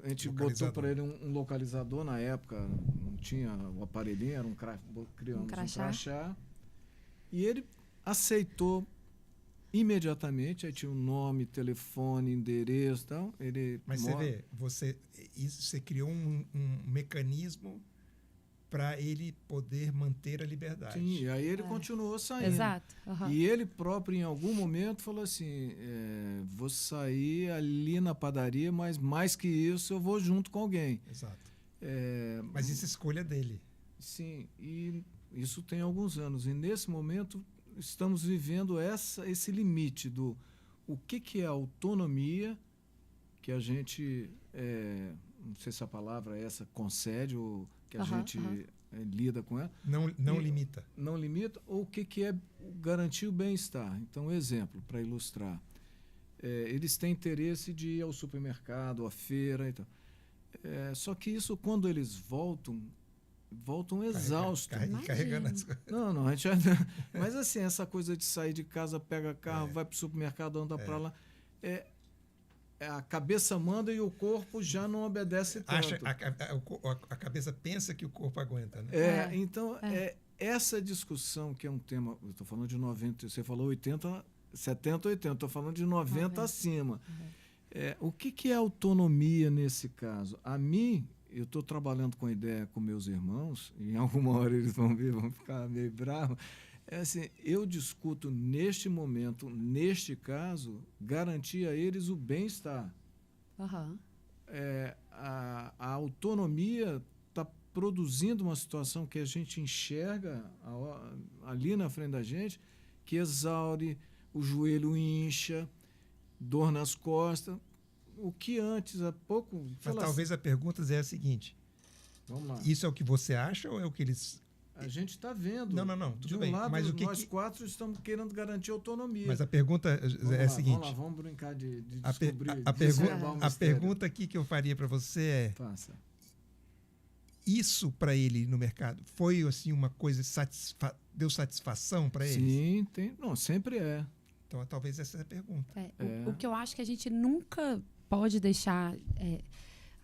[SPEAKER 3] A gente botou para ele um localizador na época, não tinha o aparelhinho, era criamos um crachá. E ele aceitou imediatamente, aí tinha o nome, telefone, endereço e tal.
[SPEAKER 1] Mas você criou um mecanismo para ele poder manter a liberdade.
[SPEAKER 3] Sim, aí ele continuou saindo.
[SPEAKER 2] Exato.
[SPEAKER 3] E ele próprio, em algum momento, falou assim, vou sair ali na padaria, mas mais que isso, eu vou junto com alguém.
[SPEAKER 1] Exato. Mas isso é escolha dele.
[SPEAKER 3] Sim, e isso tem alguns anos. E nesse momento, estamos vivendo esse limite do o que é autonomia, que a gente, não sei se a palavra é essa, concede, ou que a gente lida com ela.
[SPEAKER 1] Não limita.
[SPEAKER 3] Não limita, ou o que é garantir o bem-estar. Então, exemplo, para ilustrar. Eles têm interesse de ir ao supermercado, à feira e tal. Só que isso, quando eles voltam exaustos.
[SPEAKER 1] Carregando as coisas.
[SPEAKER 3] Não, a gente mas assim, essa coisa de sair de casa, pega carro, vai para o supermercado, anda para lá. A cabeça manda e o corpo já não obedece tanto.
[SPEAKER 1] A cabeça pensa que o corpo aguenta, né?
[SPEAKER 3] Então, essa discussão, que é um tema, eu estou falando de 90, você falou 80, 70, 80, estou falando de 90 acima. O que é autonomia nesse caso? A mim, eu estou trabalhando com a ideia com meus irmãos, e em alguma hora eles vão ficar meio bravos. Assim, eu discuto neste momento, neste caso, garantir a eles o bem-estar. A autonomia está produzindo uma situação que a gente enxerga ali na frente da gente, que exaure, o joelho incha, dor nas costas. O que antes, há pouco...
[SPEAKER 1] Mas talvez a pergunta é a seguinte.
[SPEAKER 3] Vamos lá.
[SPEAKER 1] Isso é o que você acha ou é o que eles...
[SPEAKER 3] A gente está vendo.
[SPEAKER 1] Não, tudo bem.
[SPEAKER 3] De um lado,
[SPEAKER 1] mas
[SPEAKER 3] nós quatro estamos querendo garantir autonomia.
[SPEAKER 1] Mas a pergunta é a seguinte.
[SPEAKER 3] Vamos brincar de descobrir.
[SPEAKER 1] A pergunta aqui que eu faria para você é...
[SPEAKER 3] Faça.
[SPEAKER 1] Isso para ele no mercado foi assim uma coisa deu satisfação para ele?
[SPEAKER 3] Sim, tem. Não, sempre é.
[SPEAKER 1] Então, talvez essa é a pergunta.
[SPEAKER 2] O que eu acho que a gente nunca pode deixar...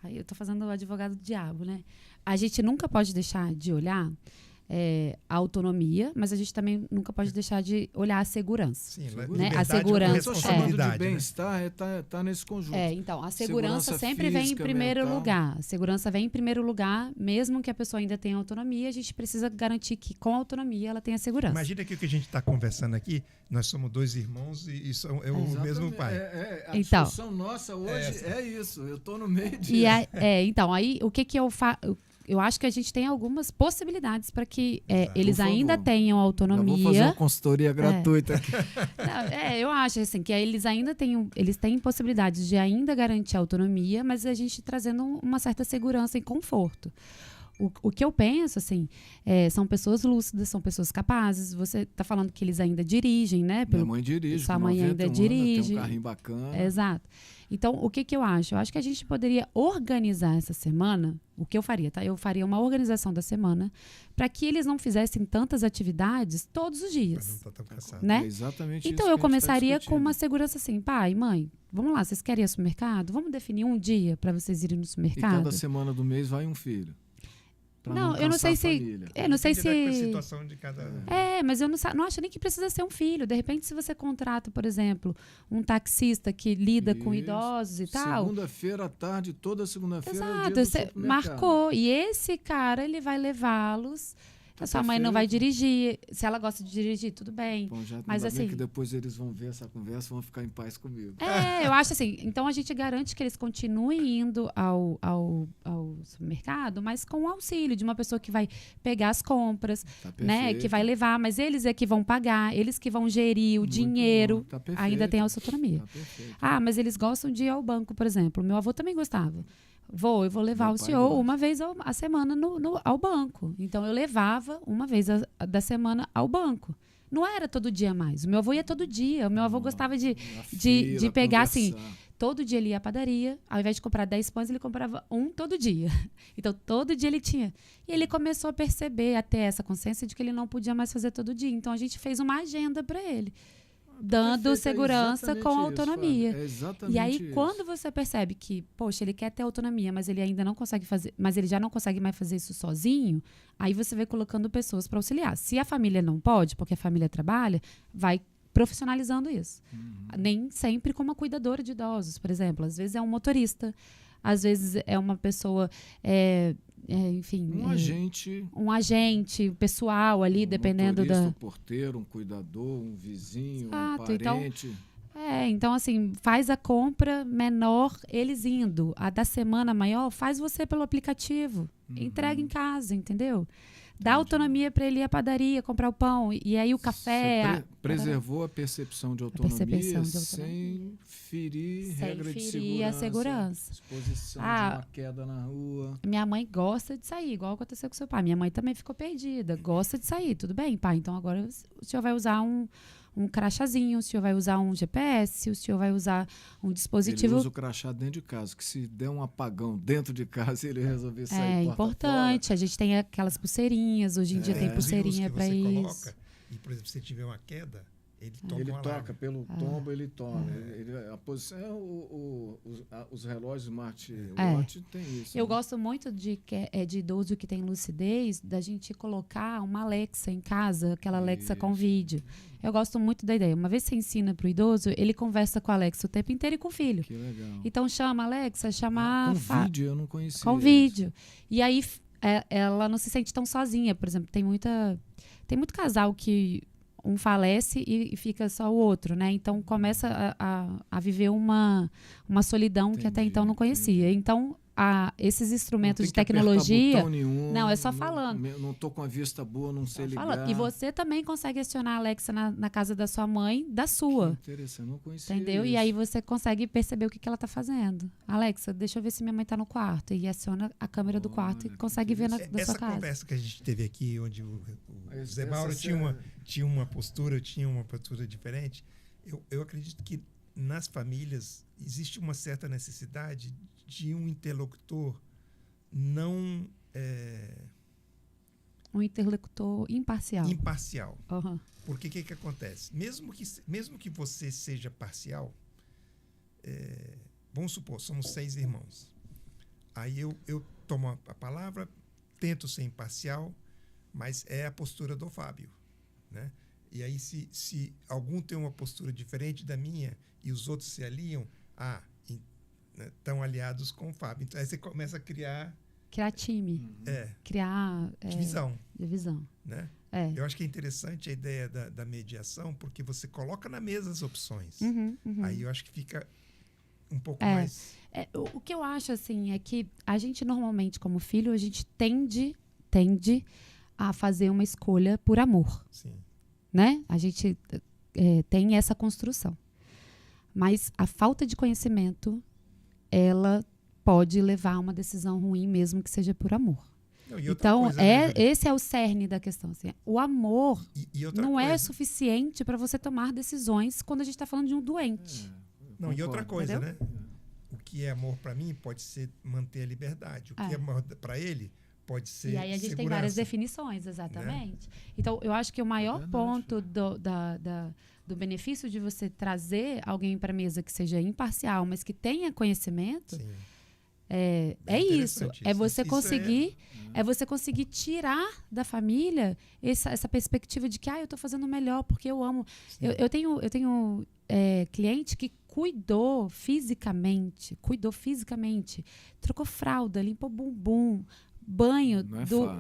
[SPEAKER 2] aí eu estou fazendo o advogado do diabo, né? A gente nunca pode deixar de olhar a autonomia, mas a gente também nunca pode deixar de olhar a segurança.
[SPEAKER 1] Sim,
[SPEAKER 2] né? A segurança...
[SPEAKER 3] Eu estou chamando de bem-estar, tá nesse conjunto.
[SPEAKER 2] Então, a segurança sempre
[SPEAKER 3] física,
[SPEAKER 2] vem em primeiro
[SPEAKER 3] mental.
[SPEAKER 2] lugar. A segurança vem em primeiro lugar, mesmo que a pessoa ainda tenha autonomia, a gente precisa garantir que com a autonomia ela tenha segurança.
[SPEAKER 1] Imagina que o que a gente está conversando aqui, nós somos 2 irmãos e é o mesmo pai.
[SPEAKER 3] A discussão nossa hoje é isso. Eu estou no meio disso.
[SPEAKER 2] Então, aí o que eu faço... Eu acho que a gente tem algumas possibilidades para que eles ainda tenham autonomia.
[SPEAKER 3] Eu vou fazer uma consultoria gratuita aqui.
[SPEAKER 2] Não, eu acho assim, que eles ainda têm possibilidades de ainda garantir a autonomia, mas a gente trazendo uma certa segurança e conforto. O que eu penso, assim, são pessoas lúcidas, são pessoas capazes. Você está falando que eles ainda dirigem, né?
[SPEAKER 3] Minha mãe dirige.
[SPEAKER 2] Sua mãe ainda dirige.
[SPEAKER 3] Tem um carrinho bacana.
[SPEAKER 2] Exato. Então, o que eu acho? Eu acho que a gente poderia organizar essa semana, o que eu faria, tá? Eu faria uma organização da semana para que eles não fizessem tantas atividades todos os dias.
[SPEAKER 1] Para não estar tão cansado.
[SPEAKER 2] Né?
[SPEAKER 3] É exatamente
[SPEAKER 2] então,
[SPEAKER 3] isso
[SPEAKER 2] eu
[SPEAKER 3] que a gente
[SPEAKER 2] começaria
[SPEAKER 3] tá
[SPEAKER 2] com uma segurança assim, pai, mãe, vamos lá, vocês querem ir ao supermercado? Vamos definir um dia para vocês irem no
[SPEAKER 3] E
[SPEAKER 2] supermercado?
[SPEAKER 3] cada semana do mês vai um filho.
[SPEAKER 2] Não, eu não sei se... não sei se...
[SPEAKER 1] Com a situação de cada...
[SPEAKER 2] mas eu não acho nem que precisa ser um filho. De repente, se você contrata, por exemplo, um taxista que lida com idosos e tal...
[SPEAKER 3] Segunda-feira à tarde, toda segunda-feira
[SPEAKER 2] Exato,
[SPEAKER 3] é o dia do
[SPEAKER 2] você
[SPEAKER 3] supermercado.
[SPEAKER 2] marcou. E esse cara, ele vai levá-los... A sua mãe não vai dirigir. Se ela gosta de dirigir, tudo bem.
[SPEAKER 3] Bom,
[SPEAKER 2] mas assim,
[SPEAKER 3] que depois eles vão ver essa conversa e vão ficar em paz comigo.
[SPEAKER 2] Eu acho assim. Então a gente garante que eles continuem indo ao supermercado, mas com o auxílio de uma pessoa que vai pegar as compras, né? Que vai levar, mas eles é que vão pagar, eles que vão gerir o dinheiro.
[SPEAKER 3] Tá
[SPEAKER 2] ainda tem a autonomia. Mas eles gostam de ir ao banco, por exemplo. Meu avô também gostava. Eu vou levar o senhor uma vez a semana ao banco. Então, eu levava uma vez da semana ao banco. Não era todo dia mais. O meu avô ia todo dia. O meu avô gostava de pegar assim. Todo dia ele ia à padaria. Ao invés de comprar 10 pães, ele comprava um todo dia. Então, todo dia ele tinha. E ele começou a perceber, a ter essa consciência de que ele não podia mais fazer todo dia. Então, a gente fez uma agenda para ele. Dando segurança com autonomia. E aí, quando você percebe que, poxa, ele quer ter autonomia, mas ele ainda não consegue fazer, mas ele já não consegue mais fazer isso sozinho, aí você vai colocando pessoas para auxiliar. Se a família não pode, porque a família trabalha, vai profissionalizando isso. Nem sempre com uma cuidadora de idosos, por exemplo. Às vezes é um motorista, às vezes é uma pessoa... enfim, um agente pessoal ali, dependendo
[SPEAKER 3] um porteiro, um cuidador, um vizinho, um parente.
[SPEAKER 2] Então assim, faz a compra menor, eles indo. A da semana maior, faz você pelo aplicativo. Entrega em casa, entendeu? Dá autonomia para ele ir à padaria, comprar o pão. E aí o café...
[SPEAKER 3] Preservou a percepção de autonomia sem ferir regra de segurança.
[SPEAKER 2] A segurança.
[SPEAKER 3] Exposição de uma queda na rua.
[SPEAKER 2] Minha mãe gosta de sair, igual aconteceu com seu pai. Minha mãe também ficou perdida. Gosta de sair. Tudo bem, pai. Então agora o senhor vai usar um crachazinho, o senhor vai usar um GPS, o senhor vai usar um dispositivo...
[SPEAKER 3] Ele usa o crachá dentro de casa, que se der um apagão dentro de casa, ele resolver sair porta
[SPEAKER 2] importante.
[SPEAKER 3] fora.
[SPEAKER 2] A gente tem aquelas pulseirinhas, hoje em dia tem pulseirinha para isso. Coloca,
[SPEAKER 1] e, por exemplo, se tiver uma queda, ele
[SPEAKER 3] toca pelo tombo, ele toma. A posição, os relógios smartwatch tem isso.
[SPEAKER 2] Eu gosto muito de idoso que tem lucidez, da gente colocar uma Alexa em casa, aquela Alexa com vídeo. Eu gosto muito da ideia. Uma vez você ensina para o idoso, ele conversa com a Alexa o tempo inteiro e com o filho.
[SPEAKER 3] Que legal.
[SPEAKER 2] Então chama a Alexa, chama...
[SPEAKER 3] com vídeo, eu não conhecia.
[SPEAKER 2] Com vídeo. E aí ela não se sente tão sozinha. Por exemplo, tem muito casal que um falece e fica só o outro, né? Então começa a viver uma solidão que até então não conhecia. Então esses instrumentos de tecnologia...
[SPEAKER 3] Nenhum,
[SPEAKER 2] não, é só falando.
[SPEAKER 3] Não estou com a vista boa, não sei ligar.
[SPEAKER 2] Falando. E você também consegue acionar a Alexa na casa da sua mãe, da sua.
[SPEAKER 3] Que interessante, não conhecia.
[SPEAKER 2] Entendeu?
[SPEAKER 3] Isso.
[SPEAKER 2] E aí você consegue perceber o que ela está fazendo. Alexa, deixa eu ver se minha mãe está no quarto. E aciona a câmera do quarto e consegue ver da sua casa.
[SPEAKER 1] Essa conversa que a gente teve aqui, onde o Zé Mauro tinha uma postura diferente, eu acredito que nas famílias existe uma certa necessidade de um interlocutor não...
[SPEAKER 2] um interlocutor imparcial.
[SPEAKER 1] Imparcial.
[SPEAKER 2] Uhum.
[SPEAKER 1] Porque o que acontece? Mesmo que você seja parcial, vamos supor, somos 6 irmãos. Aí eu tomo a palavra, tento ser imparcial, mas é a postura do Fábio, né? E aí, se algum tem uma postura diferente da minha e os outros se aliam, estão aliados com o Fábio. Então, aí você começa a criar
[SPEAKER 2] time. Criar divisão.
[SPEAKER 1] Né? Eu acho que é interessante a ideia da mediação, porque você coloca na mesa as opções. Aí eu acho que fica um pouco mais...
[SPEAKER 2] O que eu acho, assim, é que a gente normalmente, como filho, a gente tende a fazer uma escolha por amor.
[SPEAKER 1] Sim.
[SPEAKER 2] Né? A gente tem essa construção. Mas a falta de conhecimento, ela pode levar a uma decisão ruim, mesmo que seja por amor.
[SPEAKER 1] Não,
[SPEAKER 2] então,
[SPEAKER 1] coisa, né,
[SPEAKER 2] esse é o cerne da questão. Assim, o amor não é
[SPEAKER 1] coisa.
[SPEAKER 2] suficiente para você tomar decisões quando a gente está falando de um doente.
[SPEAKER 1] Não, e outra coisa,
[SPEAKER 2] entendeu?
[SPEAKER 1] né? O que é amor para mim pode ser manter a liberdade. O que é amor para ele pode ser
[SPEAKER 2] E aí a gente
[SPEAKER 1] segurança,
[SPEAKER 2] tem várias definições, exatamente. Né? Então, eu acho que o maior ponto do benefício de você trazer alguém para a mesa que seja imparcial, mas que tenha conhecimento, é isso. É você conseguir você conseguir tirar da família essa perspectiva de que eu estou fazendo melhor porque eu amo. Eu tenho cliente que cuidou fisicamente, trocou fralda, limpou bumbum, banho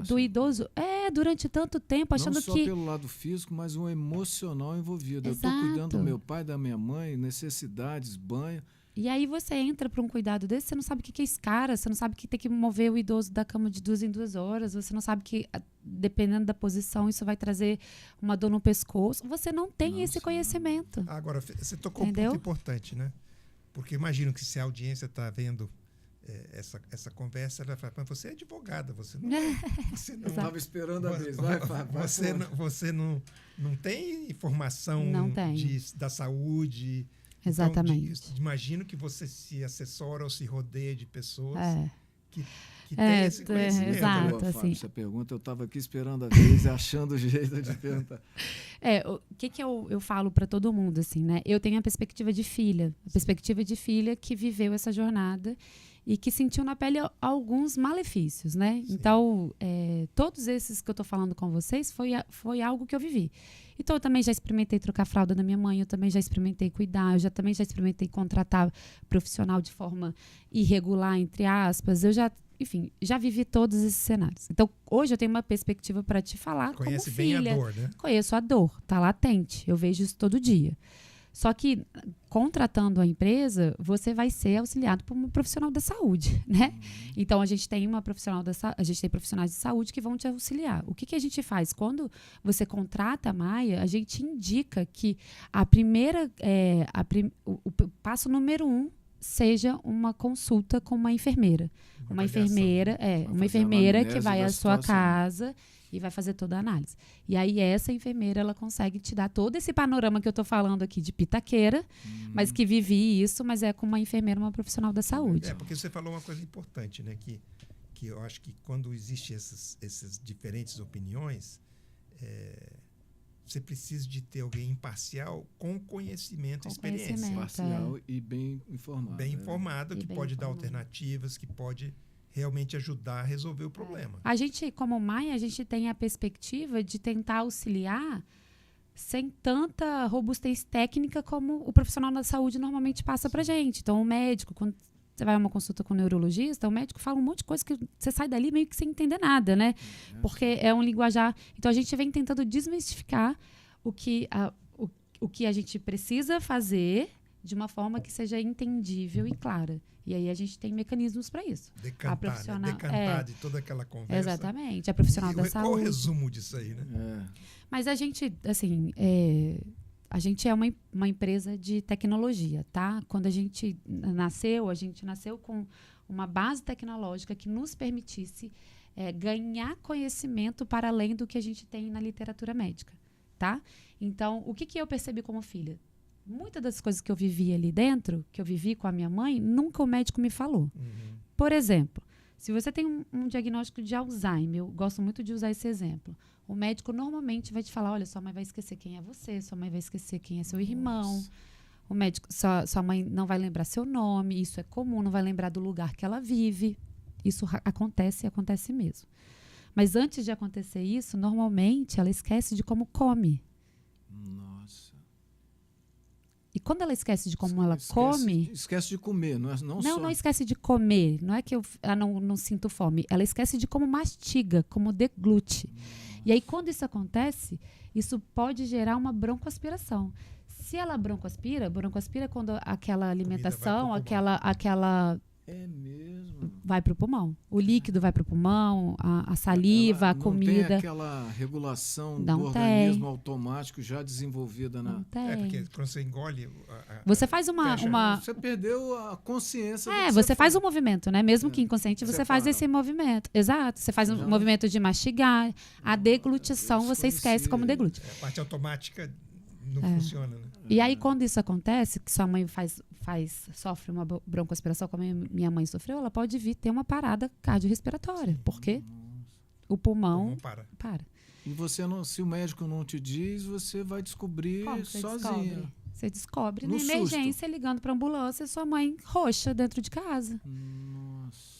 [SPEAKER 2] do idoso durante tanto tempo, achando
[SPEAKER 3] não só
[SPEAKER 2] que...
[SPEAKER 3] pelo lado físico, mas o emocional envolvido.
[SPEAKER 2] Exato.
[SPEAKER 3] Eu estou cuidando do meu pai, da minha mãe, necessidades, banho.
[SPEAKER 2] E aí você entra para um cuidado desse, você não sabe o que é escara, você não sabe que tem que mover o idoso da cama de 2 em 2 horas, você não sabe que, dependendo da posição, isso vai trazer uma dor no pescoço. Você não tem esse conhecimento.
[SPEAKER 1] Agora, você tocou um ponto importante, né? Porque imagino que se a audiência está vendo essa conversa, ela fala, mas você é advogada, você não
[SPEAKER 3] estava esperando a vez.
[SPEAKER 1] Você não tem informação da saúde.
[SPEAKER 2] Exatamente.
[SPEAKER 1] Então, imagino que você se assessora ou se rodeia de pessoas que têm esse conhecimento.
[SPEAKER 2] Exato,
[SPEAKER 3] Boa,
[SPEAKER 2] assim.
[SPEAKER 3] Fábio, essa pergunta eu estava aqui esperando a vez e achando o jeito de perguntar.
[SPEAKER 2] O que eu falo para todo mundo, assim, né? Eu tenho a perspectiva de filha, que viveu essa jornada e que sentiu na pele alguns malefícios, né? Sim. Então, todos esses que eu estou falando com vocês foi algo que eu vivi. Então, eu também já experimentei trocar fralda da minha mãe, eu também já experimentei cuidar, também já experimentei contratar profissional de forma irregular, entre aspas. Eu já vivi todos esses cenários. Então, hoje eu tenho uma perspectiva para te falar
[SPEAKER 1] Conhece
[SPEAKER 2] como filha.
[SPEAKER 1] Bem a dor, né?
[SPEAKER 2] Conheço a dor, tá latente. Eu vejo isso todo dia. Só que, contratando a empresa, você vai ser auxiliado por um profissional da saúde, né? Então, a gente tem profissionais de saúde que vão te auxiliar. O que a gente faz? Quando você contrata a Maia, a gente indica que o passo número 1 seja uma consulta com uma enfermeira. Uma enfermeira que vai à sua casa e vai fazer toda a análise. E aí essa enfermeira, ela consegue te dar todo esse panorama que eu estou falando aqui de pitaqueira, mas que vivi isso, mas é com uma enfermeira, uma profissional da saúde.
[SPEAKER 1] Porque você falou uma coisa importante, né? Que eu acho que quando existem essas diferentes opiniões, você precisa de ter alguém imparcial com conhecimento e experiência.
[SPEAKER 3] Imparcial e bem informado.
[SPEAKER 1] Bem informado, que pode dar alternativas, que pode realmente ajudar a resolver o problema.
[SPEAKER 2] A gente, como Maia, a gente tem a perspectiva de tentar auxiliar sem tanta robustez técnica como o profissional da saúde normalmente passa pra gente. Então, o médico, quando você vai a uma consulta com um neurologista, o médico fala um monte de coisa que você sai dali meio que sem entender nada, né? Porque é um linguajar... Então, a gente vem tentando desmistificar o que a gente precisa fazer de uma forma que seja entendível e clara. E aí a gente tem mecanismos para isso.
[SPEAKER 1] Decantar de toda aquela conversa.
[SPEAKER 2] Exatamente. A profissional da saúde.
[SPEAKER 1] Qual o resumo disso aí, né?
[SPEAKER 2] Mas a gente, assim, a gente é uma empresa de tecnologia, tá? Quando a gente nasceu com uma base tecnológica que nos permitisse ganhar conhecimento para além do que a gente tem na literatura médica, tá? Então, o que eu percebi como filha? Muitas das coisas que eu vivi ali dentro, que eu vivi com a minha mãe, nunca o médico me falou. Por exemplo, Se você tem um diagnóstico de Alzheimer, eu gosto muito de usar esse exemplo. O médico normalmente vai te falar, olha, sua mãe vai esquecer quem é você, sua mãe vai esquecer quem é seu irmão. O médico, sua mãe não vai lembrar seu nome, isso é comum, não vai lembrar do lugar que ela vive. Isso acontece e acontece mesmo. Mas antes de acontecer isso, normalmente ela esquece de como come.
[SPEAKER 3] Nossa.
[SPEAKER 2] E quando ela esquece de como ela come...
[SPEAKER 3] Esquece de comer,
[SPEAKER 2] Não esquece de comer. Não é que eu não sinto fome. Ela esquece de como mastiga, como deglute. E aí, quando isso acontece, isso pode gerar uma broncoaspiração. Se ela broncoaspira é quando aquela alimentação, aquela
[SPEAKER 3] É mesmo?
[SPEAKER 2] vai para o pulmão. O líquido vai para o pulmão, a saliva, a comida.
[SPEAKER 3] Não tem aquela regulação
[SPEAKER 2] Não
[SPEAKER 3] do
[SPEAKER 2] tem.
[SPEAKER 3] organismo automático já desenvolvida na...
[SPEAKER 2] Não tem.
[SPEAKER 1] É porque quando você engole...
[SPEAKER 2] Você faz uma...
[SPEAKER 3] Você perdeu a consciência do que
[SPEAKER 2] você faz um movimento, né? Mesmo que inconsciente,
[SPEAKER 3] Você
[SPEAKER 2] você faz
[SPEAKER 3] para.
[SPEAKER 2] esse movimento. Exato. Você faz um movimento de mastigar. A deglutição, você esquece como deglute.
[SPEAKER 1] A parte automática não funciona, né?
[SPEAKER 2] E aí, quando isso acontece, que sua mãe sofre uma broncoaspiração, como a minha mãe sofreu, ela pode vir ter uma parada cardiorrespiratória. Por quê? O pulmão para.
[SPEAKER 3] E você não, se o médico não te diz, você vai descobrir
[SPEAKER 2] Como você
[SPEAKER 3] sozinha.
[SPEAKER 2] descobre? Você descobre
[SPEAKER 3] No
[SPEAKER 2] na emergência, ligando para a ambulância, sua mãe roxa dentro de casa.
[SPEAKER 3] Nossa.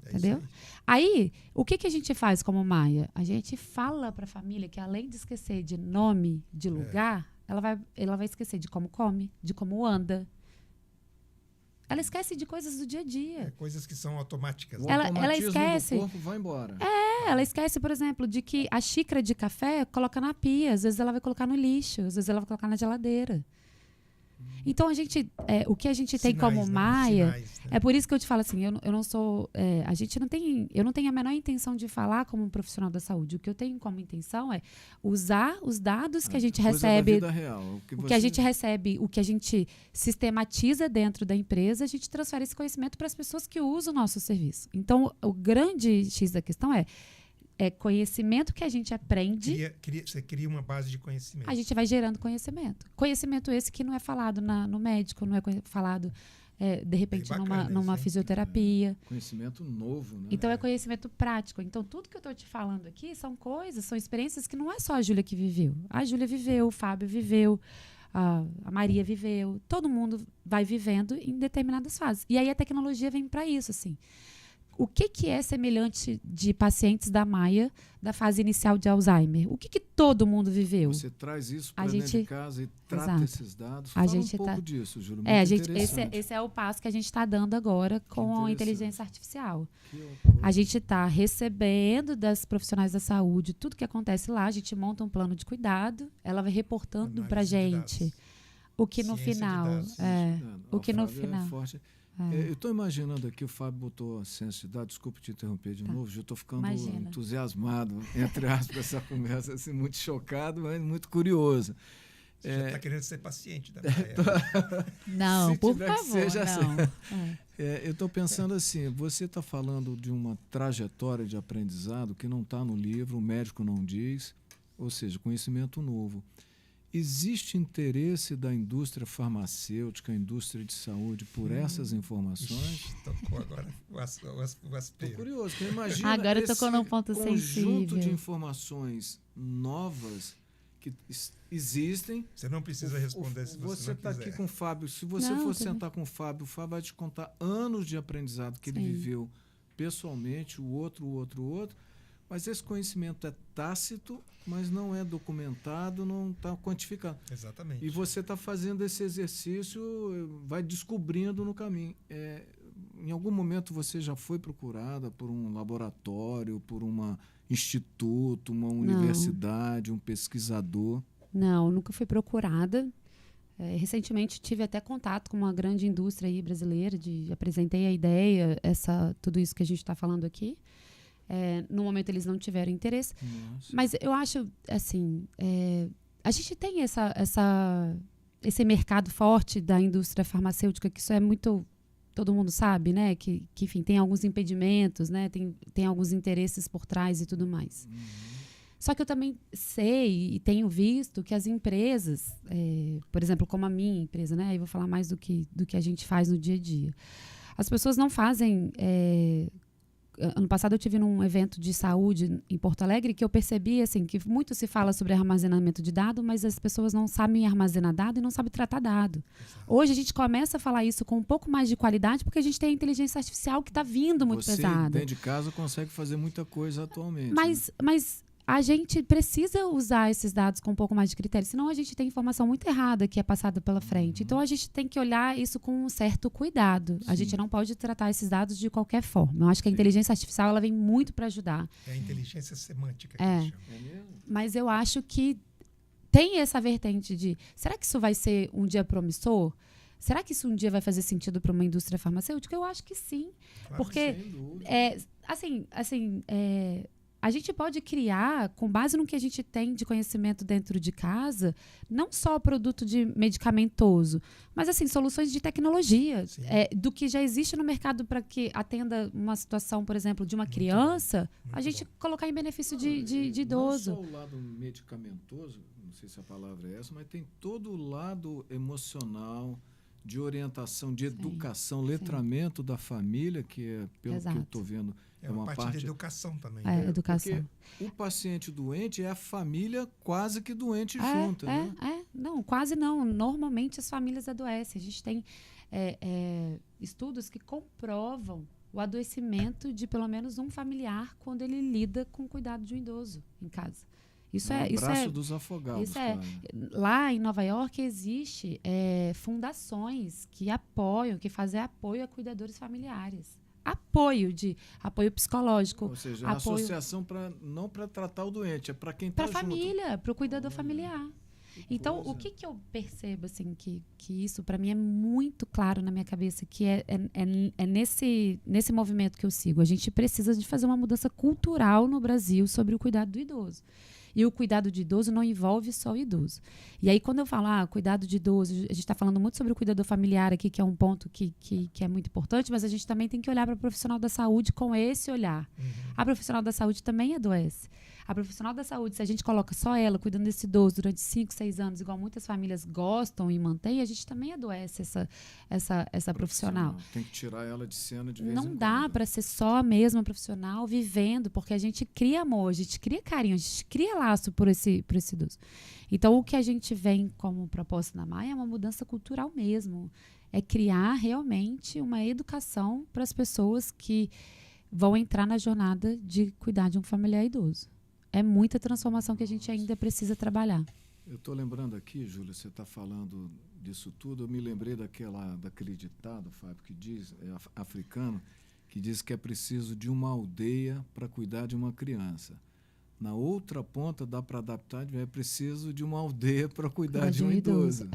[SPEAKER 2] Entendeu? Aí, o que a gente faz como Maia? A gente fala para a família que, além de esquecer de nome, de lugar, ela vai esquecer de como come, de como anda. Ela esquece de coisas do dia a dia.
[SPEAKER 1] Coisas que são automáticas.
[SPEAKER 3] O
[SPEAKER 2] Ela
[SPEAKER 3] automatismo
[SPEAKER 2] esquece.
[SPEAKER 3] do corpo vai embora.
[SPEAKER 2] Ela esquece, por exemplo, de que a xícara de café coloca na pia. Às vezes ela vai colocar no lixo, às vezes ela vai colocar na geladeira. Então, o que a gente tem como Maia...
[SPEAKER 1] Sinais, né?
[SPEAKER 2] É por isso que eu te falo assim, eu não sou... eu não tenho a menor intenção de falar como um profissional da saúde. O que eu tenho como intenção é usar os dados que a gente
[SPEAKER 3] Coisa
[SPEAKER 2] recebe...
[SPEAKER 3] da vida real.
[SPEAKER 2] O que a gente recebe, o que a gente sistematiza dentro da empresa, a gente transfere esse conhecimento para as pessoas que usam o nosso serviço. Então, o grande X da questão é conhecimento que a gente aprende.
[SPEAKER 1] Você cria uma base de conhecimento.
[SPEAKER 2] A gente vai gerando conhecimento. Conhecimento esse que não é falado no médico, não é falado, de repente, numa fisioterapia.
[SPEAKER 3] Conhecimento novo, né?
[SPEAKER 2] Então, é conhecimento prático. Então, tudo que eu estou te falando aqui são experiências que não é só a Júlia que viveu. A Júlia viveu, o Fábio viveu, a Maria viveu. Todo mundo vai vivendo em determinadas fases. E aí a tecnologia vem para isso, assim. O que é semelhante de pacientes da Maia da fase inicial de Alzheimer? O que todo mundo viveu?
[SPEAKER 3] Você traz isso para dentro de casa e trata
[SPEAKER 2] Exato.
[SPEAKER 3] esses dados. Fala um pouco disso, Júlio.
[SPEAKER 2] Esse é o passo que a gente está dando agora com a inteligência artificial.
[SPEAKER 3] Que
[SPEAKER 2] a gente está recebendo das profissionais da saúde tudo que acontece lá, a gente monta um plano de cuidado, ela vai reportando para a gente o que no final... o que no final...
[SPEAKER 3] Eu estou imaginando aqui, o Fábio botou a ciência de dados, desculpa te interromper de novo, eu estou ficando entusiasmado, entre aspas, essa conversa, assim, muito chocado, mas muito curioso.
[SPEAKER 1] Você já está querendo ser paciente da Maia.
[SPEAKER 2] Não, por favor,
[SPEAKER 3] eu estou pensando assim, você está falando de uma trajetória de aprendizado que não está no livro, o médico não diz, ou seja, conhecimento novo. Existe interesse da indústria farmacêutica, indústria de saúde, por essas informações?
[SPEAKER 1] Tocou agora o aspeiro.
[SPEAKER 3] Estou curioso, porque imagina
[SPEAKER 2] agora tocou num ponto
[SPEAKER 3] conjunto
[SPEAKER 2] sensível
[SPEAKER 3] de informações novas que existem.
[SPEAKER 1] Você não precisa responder se você não
[SPEAKER 3] está
[SPEAKER 1] quiser.
[SPEAKER 3] Aqui com o Fábio. Se você for sentar com o Fábio vai te contar anos de aprendizado que ele viveu pessoalmente, o outro. Mas esse conhecimento é tácito, mas não é documentado, não está quantificado.
[SPEAKER 1] Exatamente.
[SPEAKER 3] E você está fazendo esse exercício, vai descobrindo no caminho. Em algum momento você já foi procurada por um laboratório, por um instituto, uma universidade, um pesquisador?
[SPEAKER 2] Não, nunca fui procurada. Recentemente tive até contato com uma grande indústria aí brasileira, apresentei a ideia, tudo isso que a gente está falando aqui. No momento eles não tiveram interesse.
[SPEAKER 3] Nossa.
[SPEAKER 2] Mas eu acho, assim, a gente tem esse mercado forte da indústria farmacêutica, que isso é muito... Todo mundo sabe, né? Que enfim, tem alguns impedimentos, né? Tem alguns interesses por trás e tudo mais. Só que eu também sei e tenho visto que as empresas, por exemplo, como a minha empresa, né? Aí vou falar mais do que a gente faz no dia a dia. As pessoas não fazem... ano passado eu tive num evento de saúde em Porto Alegre que eu percebi assim, que muito se fala sobre armazenamento de dado, mas as pessoas não sabem armazenar dado e não sabem tratar dado.
[SPEAKER 1] Exato.
[SPEAKER 2] Hoje a gente começa a falar isso com um pouco mais de qualidade porque a gente tem a inteligência artificial que está vindo muito pesada.
[SPEAKER 3] Você, dentro de casa, consegue fazer muita coisa atualmente.
[SPEAKER 2] Mas a gente precisa usar esses dados com um pouco mais de critério, senão a gente tem informação muito errada que é passada pela frente. Então, a gente tem que olhar isso com um certo cuidado. A gente não pode tratar esses dados de qualquer forma. Eu acho que a inteligência artificial ela vem muito para ajudar.
[SPEAKER 1] É a inteligência semântica que
[SPEAKER 2] É.
[SPEAKER 1] eles chamam.
[SPEAKER 3] É mesmo?
[SPEAKER 2] Mas eu acho que tem essa vertente de, será que isso vai ser um dia promissor? Será que isso um dia vai fazer sentido para uma indústria farmacêutica? Eu acho que sim.
[SPEAKER 1] Claro.
[SPEAKER 2] Porque
[SPEAKER 3] Sem dúvida.
[SPEAKER 2] a gente pode criar, com base no que a gente tem de conhecimento dentro de casa, não só produto de medicamentoso, mas assim, soluções de tecnologia, do que já existe no mercado para que atenda uma situação, por exemplo, de uma criança, a gente colocar em benefício de idoso.
[SPEAKER 3] Não só o lado medicamentoso, não sei se a palavra é essa, mas tem todo o lado emocional, de orientação, de educação, letramento da família, que é, pelo que eu estou vendo,
[SPEAKER 1] É uma parte de educação também.
[SPEAKER 2] Educação.
[SPEAKER 3] Porque o paciente doente é a família quase que doente junta, né?
[SPEAKER 2] Não, quase não. Normalmente as famílias adoecem. A gente tem estudos que comprovam o adoecimento de pelo menos um familiar quando ele lida com o cuidado de um idoso em casa. Isso é
[SPEAKER 3] braço dos afogados.
[SPEAKER 2] Lá em Nova York existe fundações que apoiam, que fazem apoio a cuidadores familiares. Apoio psicológico.
[SPEAKER 3] Ou seja, a associação não para tratar o doente, é para quem está junto.
[SPEAKER 2] Para a família, para o cuidador familiar. Então, o que eu percebo, assim, que isso para mim é muito claro na minha cabeça, que é nesse movimento que eu sigo. A gente precisa de fazer uma mudança cultural no Brasil sobre o cuidado do idoso. E o cuidado de idoso não envolve só o idoso. E aí, quando eu falo, cuidado de idoso, a gente está falando muito sobre o cuidador familiar aqui, que é um ponto que é muito importante, mas a gente também tem que olhar para o profissional da saúde com esse olhar. A profissional da saúde também adoece. A profissional da saúde, se a gente coloca só ela cuidando desse idoso durante 5, 6 anos, igual muitas famílias gostam e mantêm, a gente também adoece essa profissional.
[SPEAKER 3] Tem que tirar ela de cena de vez em quando.
[SPEAKER 2] Não dá para ser só a mesma profissional vivendo, porque a gente cria amor, a gente cria carinho, a gente cria laço por esse idoso. Então, o que a gente vem como proposta na Maia é uma mudança cultural mesmo. É criar realmente uma educação para as pessoas que vão entrar na jornada de cuidar de um familiar idoso. É muita transformação que a gente ainda precisa trabalhar.
[SPEAKER 3] Eu estou lembrando aqui, Júlia, você está falando disso tudo, eu me lembrei daquele ditado, Fábio, que diz, africano, que diz que é preciso de uma aldeia para cuidar de uma criança. Na outra ponta dá para adaptar, é preciso de uma aldeia para cuidar de um idoso.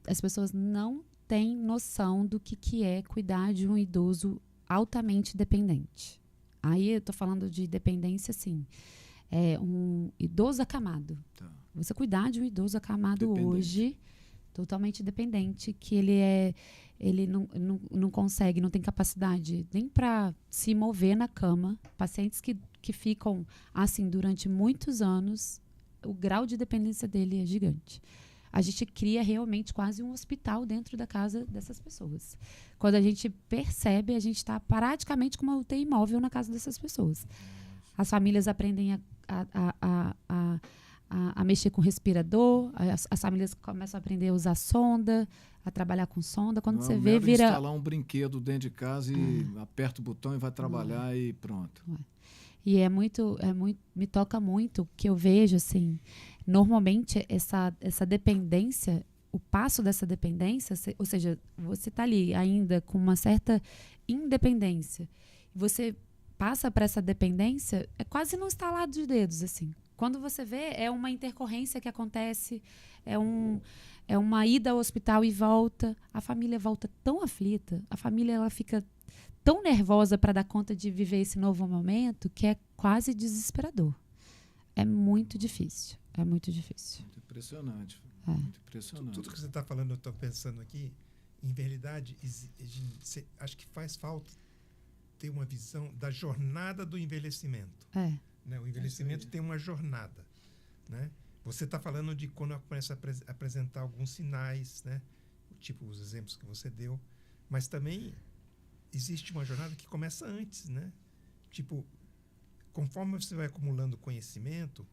[SPEAKER 2] As pessoas não têm noção do que é cuidar de um idoso altamente dependente. Aí eu estou falando de dependência, assim, um idoso acamado.
[SPEAKER 3] Tá.
[SPEAKER 2] Você cuidar de um idoso acamado hoje, totalmente dependente, que ele não consegue, não tem capacidade nem para se mover na cama. Pacientes que ficam assim durante muitos anos, o grau de dependência dele é gigante. A gente cria realmente quase um hospital dentro da casa dessas pessoas. Quando a gente percebe, a gente está praticamente com uma UTI móvel na casa dessas pessoas. As famílias aprendem a mexer com respirador, as famílias começam a aprender a usar sonda, a trabalhar com sonda. Quando você vê, vira...
[SPEAKER 3] instalar um brinquedo dentro de casa e aperta o botão e vai trabalhar e pronto.
[SPEAKER 2] E me toca muito, que eu vejo, assim, normalmente essa dependência, o passo dessa dependência, ou seja, você está ali ainda com uma certa independência, você passa para essa dependência, é quase no estalar de dedos, assim. Quando você vê, é uma intercorrência que acontece, é uma ida ao hospital e volta, a família volta tão aflita, a família ela fica tão nervosa para dar conta de viver esse novo momento que é quase desesperador. É muito difícil. É muito difícil.
[SPEAKER 3] Muito impressionante. Muito impressionante.
[SPEAKER 1] Tudo que você está falando, eu estou pensando aqui, em realidade, acho que faz falta ter uma visão da jornada do envelhecimento. Né? O envelhecimento tem uma jornada. Né? Você está falando de quando começa a apresentar alguns sinais, né? Tipo os exemplos que você deu, mas também existe uma jornada que começa antes, né? Tipo, conforme você vai acumulando conhecimento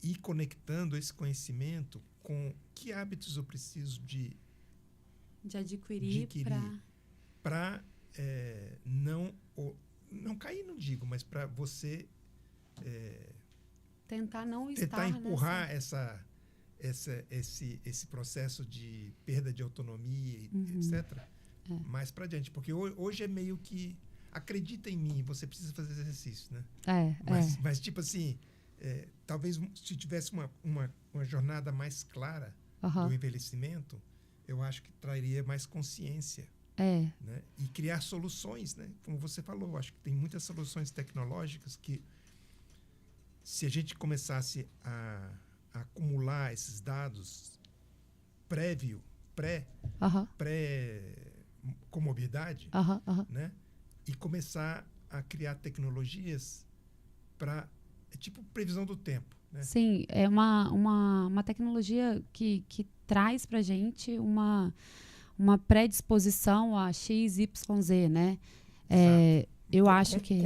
[SPEAKER 1] e conectando esse conhecimento com que hábitos eu preciso de
[SPEAKER 2] adquirir
[SPEAKER 1] para não cair, não digo, mas para você
[SPEAKER 2] tentar não
[SPEAKER 1] tentar
[SPEAKER 2] estar
[SPEAKER 1] empurrar esse processo de perda de autonomia, etc. Mais para adiante, porque hoje é meio que acredita em mim, você precisa fazer exercício, né? Mas tipo assim, talvez se tivesse uma jornada mais clara do envelhecimento, eu acho que traria mais consciência, né? E criar soluções, né? Como você falou, acho que tem muitas soluções tecnológicas que, se a gente começasse a acumular esses dados pré-comorbidade, né? E começar a criar tecnologias para tipo previsão do tempo, né?
[SPEAKER 2] Sim, é uma tecnologia que traz para a gente uma predisposição a X, Y, Z, né? Eu acho que...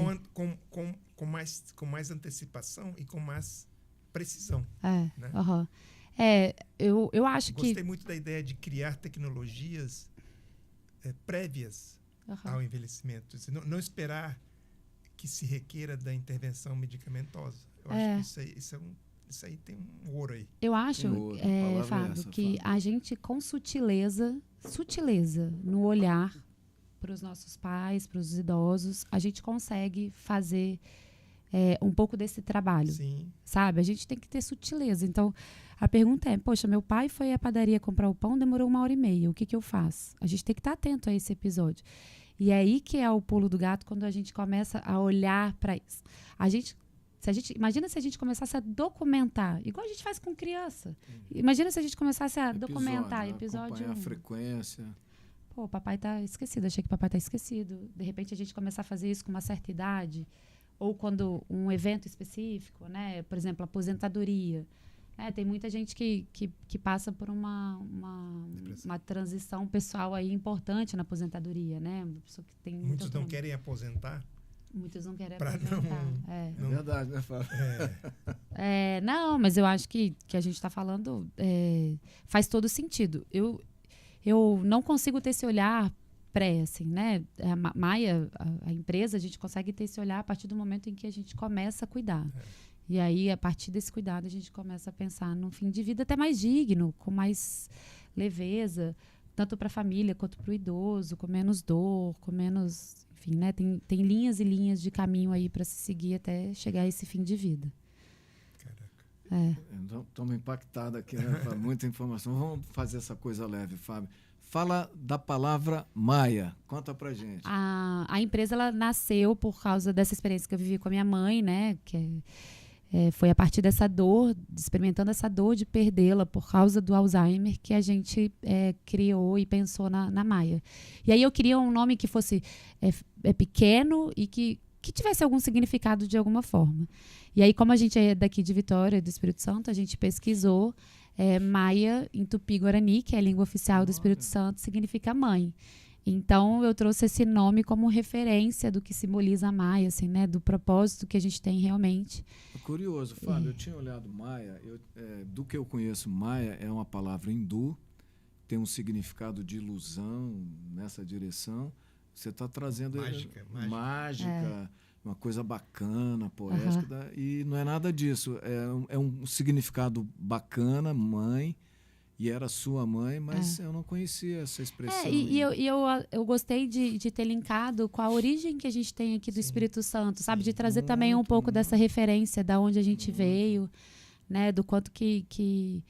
[SPEAKER 1] Com mais antecipação e com mais precisão. Né?
[SPEAKER 2] Eu acho que...
[SPEAKER 1] Gostei muito da ideia de criar tecnologias prévias ao envelhecimento. Não esperar que se requeira da intervenção medicamentosa. Eu acho que isso aí tem um ouro aí.
[SPEAKER 2] Eu acho, Fábio, que a gente com sutileza no olhar para os nossos pais, para os idosos, a gente consegue fazer um pouco desse trabalho.
[SPEAKER 1] Sim.
[SPEAKER 2] Sabe? A gente tem que ter sutileza. Então, a pergunta é, poxa, meu pai foi à padaria comprar o pão, demorou 1h30. O que eu faço? A gente tem que estar atento a esse episódio. E é aí que é o pulo do gato, quando a gente começa a olhar para isso. Imagina se a gente começasse a documentar, igual a gente faz com criança. Imagina se a gente começasse a documentar episódio 1.
[SPEAKER 3] A frequência.
[SPEAKER 2] Pô, papai tá esquecido, achei que papai tá esquecido. De repente a gente começar a fazer isso com uma certa idade, ou quando um evento específico, né? Por exemplo, aposentadoria. Tem muita gente que passa por uma transição pessoal aí importante na aposentadoria, né? Uma pessoa que tem
[SPEAKER 1] muitos não querem aposentar.
[SPEAKER 2] Muitos não querem aposentar.
[SPEAKER 3] É verdade, né, Fábio?
[SPEAKER 2] Não, mas eu acho que a gente está falando faz todo sentido. Eu não consigo ter esse olhar assim, né? A Maia, a empresa, a gente consegue ter esse olhar a partir do momento em que a gente começa a cuidar. E aí, a partir desse cuidado, a gente começa a pensar num fim de vida até mais digno, com mais leveza, tanto para a família quanto para o idoso, com menos dor, com menos... Enfim, né? Tem linhas e linhas de caminho aí para se seguir até chegar a esse fim de vida.
[SPEAKER 1] Caraca.
[SPEAKER 3] Estamos impactados aqui, né? Muita informação. Vamos fazer essa coisa leve, Fábio. Fala da palavra Maia. Conta pra gente.
[SPEAKER 2] A empresa ela nasceu por causa dessa experiência que eu vivi com a minha mãe, né? Que foi a partir dessa dor, experimentando essa dor de perdê-la por causa do Alzheimer, que a gente criou e pensou na Maia. E aí eu queria um nome que fosse pequeno e que tivesse algum significado de alguma forma. E aí, como a gente é daqui de Vitória, do Espírito Santo, a gente pesquisou Maia em Tupi-Guarani, que é a língua oficial do Espírito Santo, significa mãe. Então, eu trouxe esse nome como referência do que simboliza a Maia, assim, né? Do propósito que a gente tem realmente.
[SPEAKER 3] É curioso, Fábio, eu tinha olhado Maia, do que eu conheço, Maia é uma palavra hindu, tem um significado de ilusão nessa direção. Você está trazendo mágica, uma coisa bacana, poética, e não é nada disso. É um significado bacana, mãe, e era sua mãe, mas eu não conhecia essa expressão.
[SPEAKER 2] Eu gostei de ter linkado com a origem que a gente tem aqui do Espírito Santo, sabe? De trazer também um pouco dessa referência da onde a gente veio, né? Do quanto que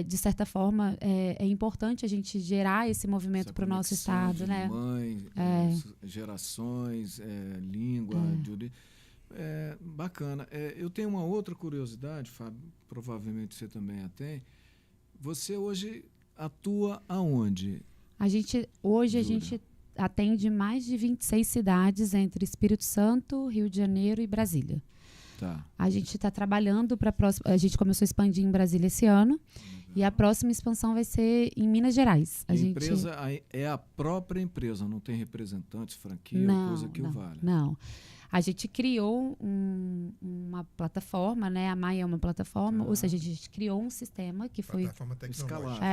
[SPEAKER 2] de certa forma, é importante a gente gerar esse movimento para o nosso estado, né?
[SPEAKER 3] Mãe, gerações, língua, bacana. Eu tenho uma outra curiosidade, Fábio, provavelmente você também a tem. Você hoje atua aonde? A gente
[SPEAKER 2] atende mais de 26 cidades entre Espírito Santo, Rio de Janeiro e Brasília.
[SPEAKER 3] Tá.
[SPEAKER 2] A gente está trabalhando para a próxima. A gente começou a expandir em Brasília esse ano. E a próxima expansão vai ser em Minas Gerais.
[SPEAKER 3] A empresa é a própria empresa, não tem representantes, franquia, coisa que o vale.
[SPEAKER 2] Não. A gente criou uma plataforma, né? A Maia é uma plataforma, ou seja, a gente criou um sistema que foi...
[SPEAKER 1] Plataforma tecnológica.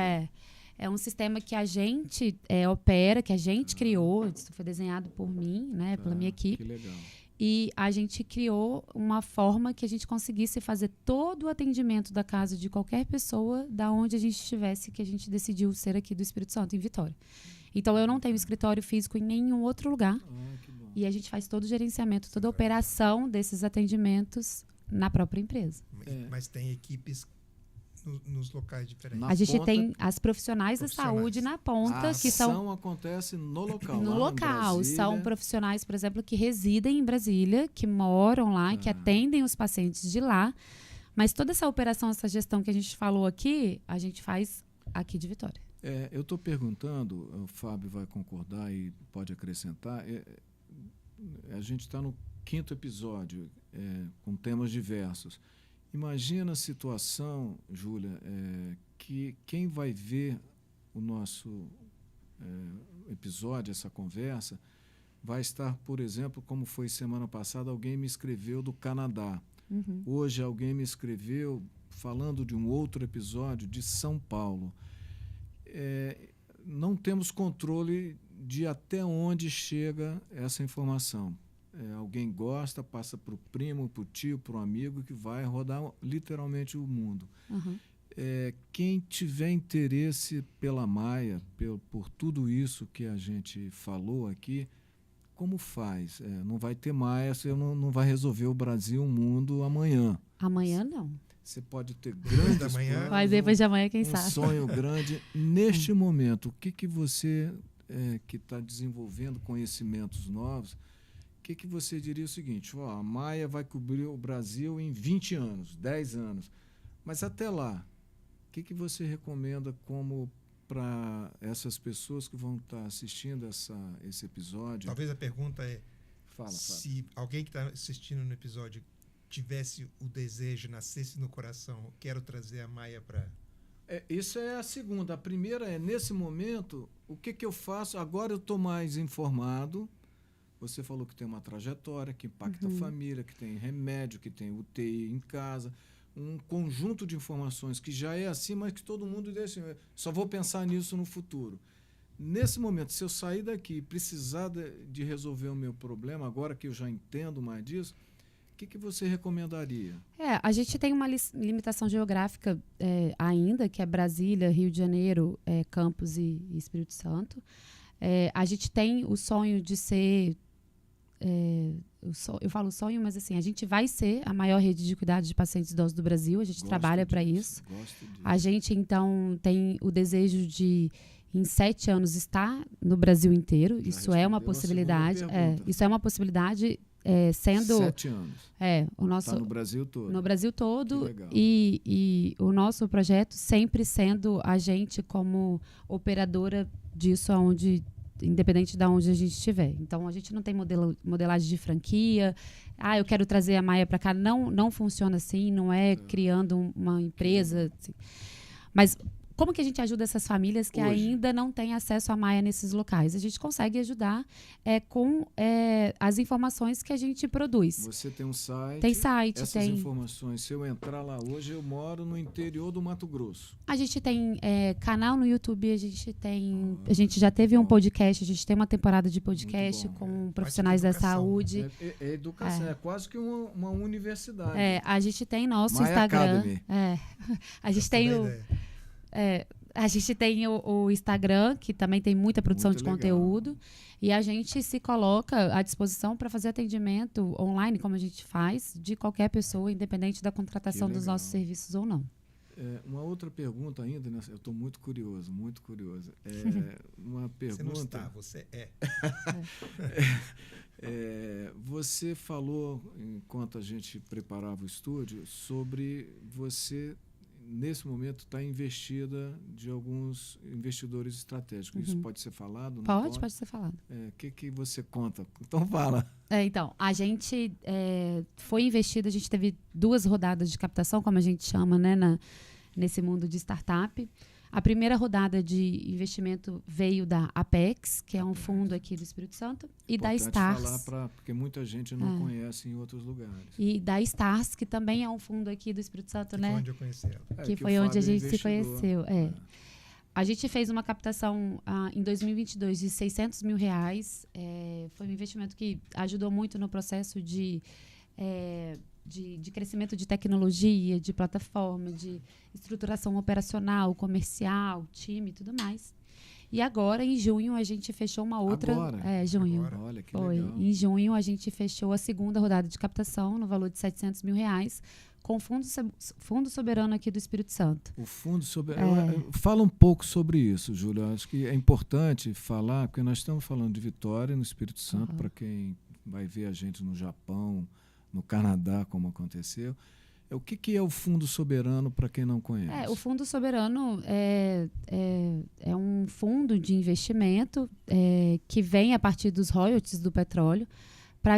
[SPEAKER 2] É um sistema que a gente opera, que a gente criou, isso foi desenhado por mim, né? Pela minha equipe.
[SPEAKER 3] Que legal.
[SPEAKER 2] E a gente criou uma forma que a gente conseguisse fazer todo o atendimento da casa de qualquer pessoa, da onde a gente estivesse, que a gente decidiu ser aqui do Espírito Santo, em Vitória. Então, eu não tenho escritório físico em nenhum outro lugar.
[SPEAKER 3] Que bom.
[SPEAKER 2] E a gente faz todo o gerenciamento, toda a operação desses atendimentos na própria empresa.
[SPEAKER 1] Mas tem equipes nos locais diferentes.
[SPEAKER 2] A gente tem as profissionais da saúde na ponta,
[SPEAKER 3] a
[SPEAKER 2] que são...
[SPEAKER 3] A ação acontece no local.
[SPEAKER 2] No local. São profissionais, por exemplo, que residem em Brasília, que moram lá, que atendem os pacientes de lá. Mas toda essa operação, essa gestão que a gente falou aqui, a gente faz aqui de Vitória.
[SPEAKER 3] Eu estou perguntando, o Fábio vai concordar e pode acrescentar, a gente está no 5º episódio, com temas diversos. Imagina a situação, Júlia, que quem vai ver o nosso episódio, essa conversa, vai estar, por exemplo, como foi semana passada, alguém me escreveu do Canadá.
[SPEAKER 2] Uhum.
[SPEAKER 3] Hoje alguém me escreveu falando de um outro episódio de São Paulo. Não temos controle de até onde chega essa informação. Alguém gosta, passa para o primo, para o tio, para o amigo, que vai rodar literalmente o mundo.
[SPEAKER 2] Uhum.
[SPEAKER 3] Quem tiver interesse pela Maia, por tudo isso que a gente falou aqui, como faz? Não vai ter Maia, você não vai resolver o Brasil, o mundo amanhã.
[SPEAKER 2] Amanhã não.
[SPEAKER 3] Você pode ter grandes planos,
[SPEAKER 2] mas depois de amanhã, quem sabe?
[SPEAKER 3] Um sonho grande. Neste momento, o que você, que está desenvolvendo conhecimentos novos, o que você diria o seguinte, a Maia vai cobrir o Brasil em 20 anos, 10 anos, mas até lá, o que você recomenda como para essas pessoas que vão estar assistindo esse episódio?
[SPEAKER 1] Talvez a pergunta
[SPEAKER 3] Fala.
[SPEAKER 1] Se alguém que está assistindo no episódio tivesse o desejo, nascesse no coração, quero trazer a Maia para...
[SPEAKER 3] Isso é a segunda. A primeira é, nesse momento, o que eu faço? Agora eu estou mais informado. Você falou que tem uma trajetória, que impacta a família, que tem remédio, que tem UTI em casa, um conjunto de informações que já é assim, mas que todo mundo diz assim, só vou pensar nisso no futuro. Nesse momento, se eu sair daqui e precisar de resolver o meu problema, agora que eu já entendo mais disso, o que você recomendaria?
[SPEAKER 2] A gente tem uma limitação geográfica ainda, que é Brasília, Rio de Janeiro, Campos e Espírito Santo. A gente tem o sonho de ser... eu falo sonho, mas assim, a gente vai ser a maior rede de cuidados de pacientes idosos do Brasil, a gente trabalha para isso. A gente, então, tem o desejo de, em 7 anos, estar no Brasil inteiro. Isso é uma possibilidade. Isso é uma possibilidade, sendo...
[SPEAKER 3] 7 anos.
[SPEAKER 2] O nosso,
[SPEAKER 3] tá no Brasil todo.
[SPEAKER 2] No Brasil todo.
[SPEAKER 3] Que legal.
[SPEAKER 2] E o nosso projeto sempre sendo a gente como operadora disso aonde... independente de onde a gente estiver. Então, a gente não tem modelagem de franquia. Eu quero trazer a Maia para cá. Não funciona assim, não é criando uma empresa. Assim. Mas como que a gente ajuda essas famílias que ainda não têm acesso à Maia nesses locais? A gente consegue ajudar com as informações que a gente produz.
[SPEAKER 3] Você tem um site.
[SPEAKER 2] Tem site.
[SPEAKER 3] Essas informações, se eu entrar lá hoje, eu moro no interior do Mato Grosso.
[SPEAKER 2] A gente tem canal no YouTube, a gente já teve um podcast, a gente tem uma temporada de podcast com profissionais da saúde.
[SPEAKER 3] Educação, é quase que uma universidade.
[SPEAKER 2] A gente tem nosso
[SPEAKER 3] Maia
[SPEAKER 2] Instagram.
[SPEAKER 3] Academy.
[SPEAKER 2] A gente tem a gente tem o Instagram, que também tem muita produção de conteúdo. E a gente se coloca à disposição para fazer atendimento online, como a gente faz, de qualquer pessoa, independente da contratação dos nossos serviços ou não.
[SPEAKER 3] Uma outra pergunta ainda, né? Eu estou muito curioso, muito curioso. Uma pergunta...
[SPEAKER 1] Você não está, você é.
[SPEAKER 3] Você falou, enquanto a gente preparava o estúdio, sobre você... nesse momento, está investida de alguns investidores estratégicos. Isso pode ser falado?
[SPEAKER 2] Pode ser falado.
[SPEAKER 3] O que você conta? Então, fala.
[SPEAKER 2] Então, a gente foi investida, a gente teve 2 rodadas de captação, como a gente chama, né, nesse mundo de startup. A primeira rodada de investimento veio da Apex, que é um fundo aqui do Espírito Santo, e da Stars.
[SPEAKER 3] Porque muita gente não conhece em outros lugares.
[SPEAKER 2] E da Stars, que também é um fundo aqui do Espírito Santo, né?
[SPEAKER 1] Foi onde eu conheci ela.
[SPEAKER 2] Que foi onde a gente se conheceu. A gente fez uma captação em 2022 de R$600 mil. Foi um investimento que ajudou muito no processo de crescimento de tecnologia, de plataforma, de estruturação operacional, comercial, time e tudo mais. E agora, em junho, a gente fechou uma outra... junho.
[SPEAKER 3] Agora. Olha, que
[SPEAKER 2] foi.
[SPEAKER 3] legal.
[SPEAKER 2] Em junho, a gente fechou a segunda rodada de captação, no valor de R$700 mil, com o Fundo Soberano aqui do Espírito Santo.
[SPEAKER 3] O Fundo Soberano... Fala um pouco sobre isso, Júlia. Acho que é importante falar, porque nós estamos falando de Vitória, no Espírito Santo, para quem vai ver a gente no Japão, no Canadá, como aconteceu. O que é o Fundo Soberano, para quem não conhece?
[SPEAKER 2] O Fundo Soberano é um fundo de investimento que vem a partir dos royalties do petróleo para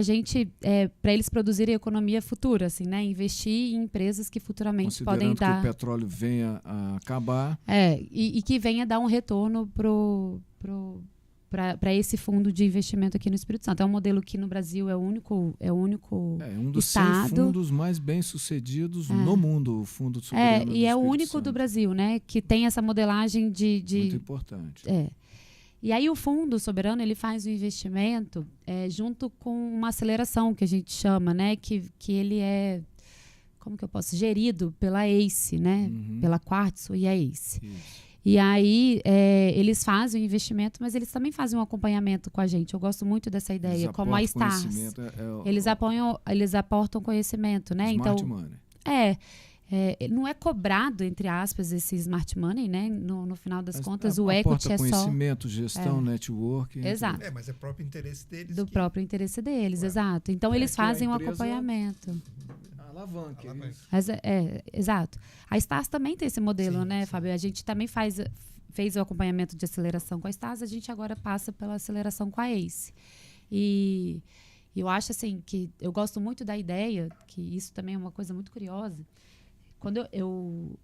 [SPEAKER 2] eles produzirem economia futura, assim, né? Investir em empresas que futuramente podem dar...
[SPEAKER 3] Considerando que o petróleo venha a acabar...
[SPEAKER 2] E que venha dar um retorno para esse fundo de investimento aqui no Espírito Santo. É um modelo que no Brasil é o único
[SPEAKER 3] um dos
[SPEAKER 2] estado.
[SPEAKER 3] 100 fundos mais bem-sucedidos no mundo, o Fundo Soberano do
[SPEAKER 2] e é o
[SPEAKER 3] Espírito
[SPEAKER 2] único
[SPEAKER 3] Santo.
[SPEAKER 2] do Brasil, né, que tem essa modelagem de...
[SPEAKER 3] Muito importante.
[SPEAKER 2] E aí o Fundo Soberano, ele faz o investimento junto com uma aceleração, que a gente chama, né, que ele é, como que eu posso, gerido pela ACE, né, pela Quartzo e a ACE.
[SPEAKER 3] Isso.
[SPEAKER 2] E aí, eles fazem o investimento, mas eles também fazem um acompanhamento com a gente. Eu gosto muito dessa ideia, como a Stars. Eles aportam conhecimento, né?
[SPEAKER 3] Smart Money.
[SPEAKER 2] Não é cobrado, entre aspas, esse Smart Money, né? No final das contas, o equity é só...
[SPEAKER 3] conhecimento, gestão, network.
[SPEAKER 2] Exato.
[SPEAKER 1] Mas é próprio interesse deles.
[SPEAKER 2] Próprio interesse deles, exato. Então, eles fazem um acompanhamento.
[SPEAKER 3] Alavanca.
[SPEAKER 2] Exato. A Stars também tem esse modelo, né,
[SPEAKER 1] sim.
[SPEAKER 2] Fábio? A gente também fez o acompanhamento de aceleração com a Stars, a gente agora passa pela aceleração com a ACE. E eu acho, assim, que eu gosto muito da ideia, que isso também é uma coisa muito curiosa. Quando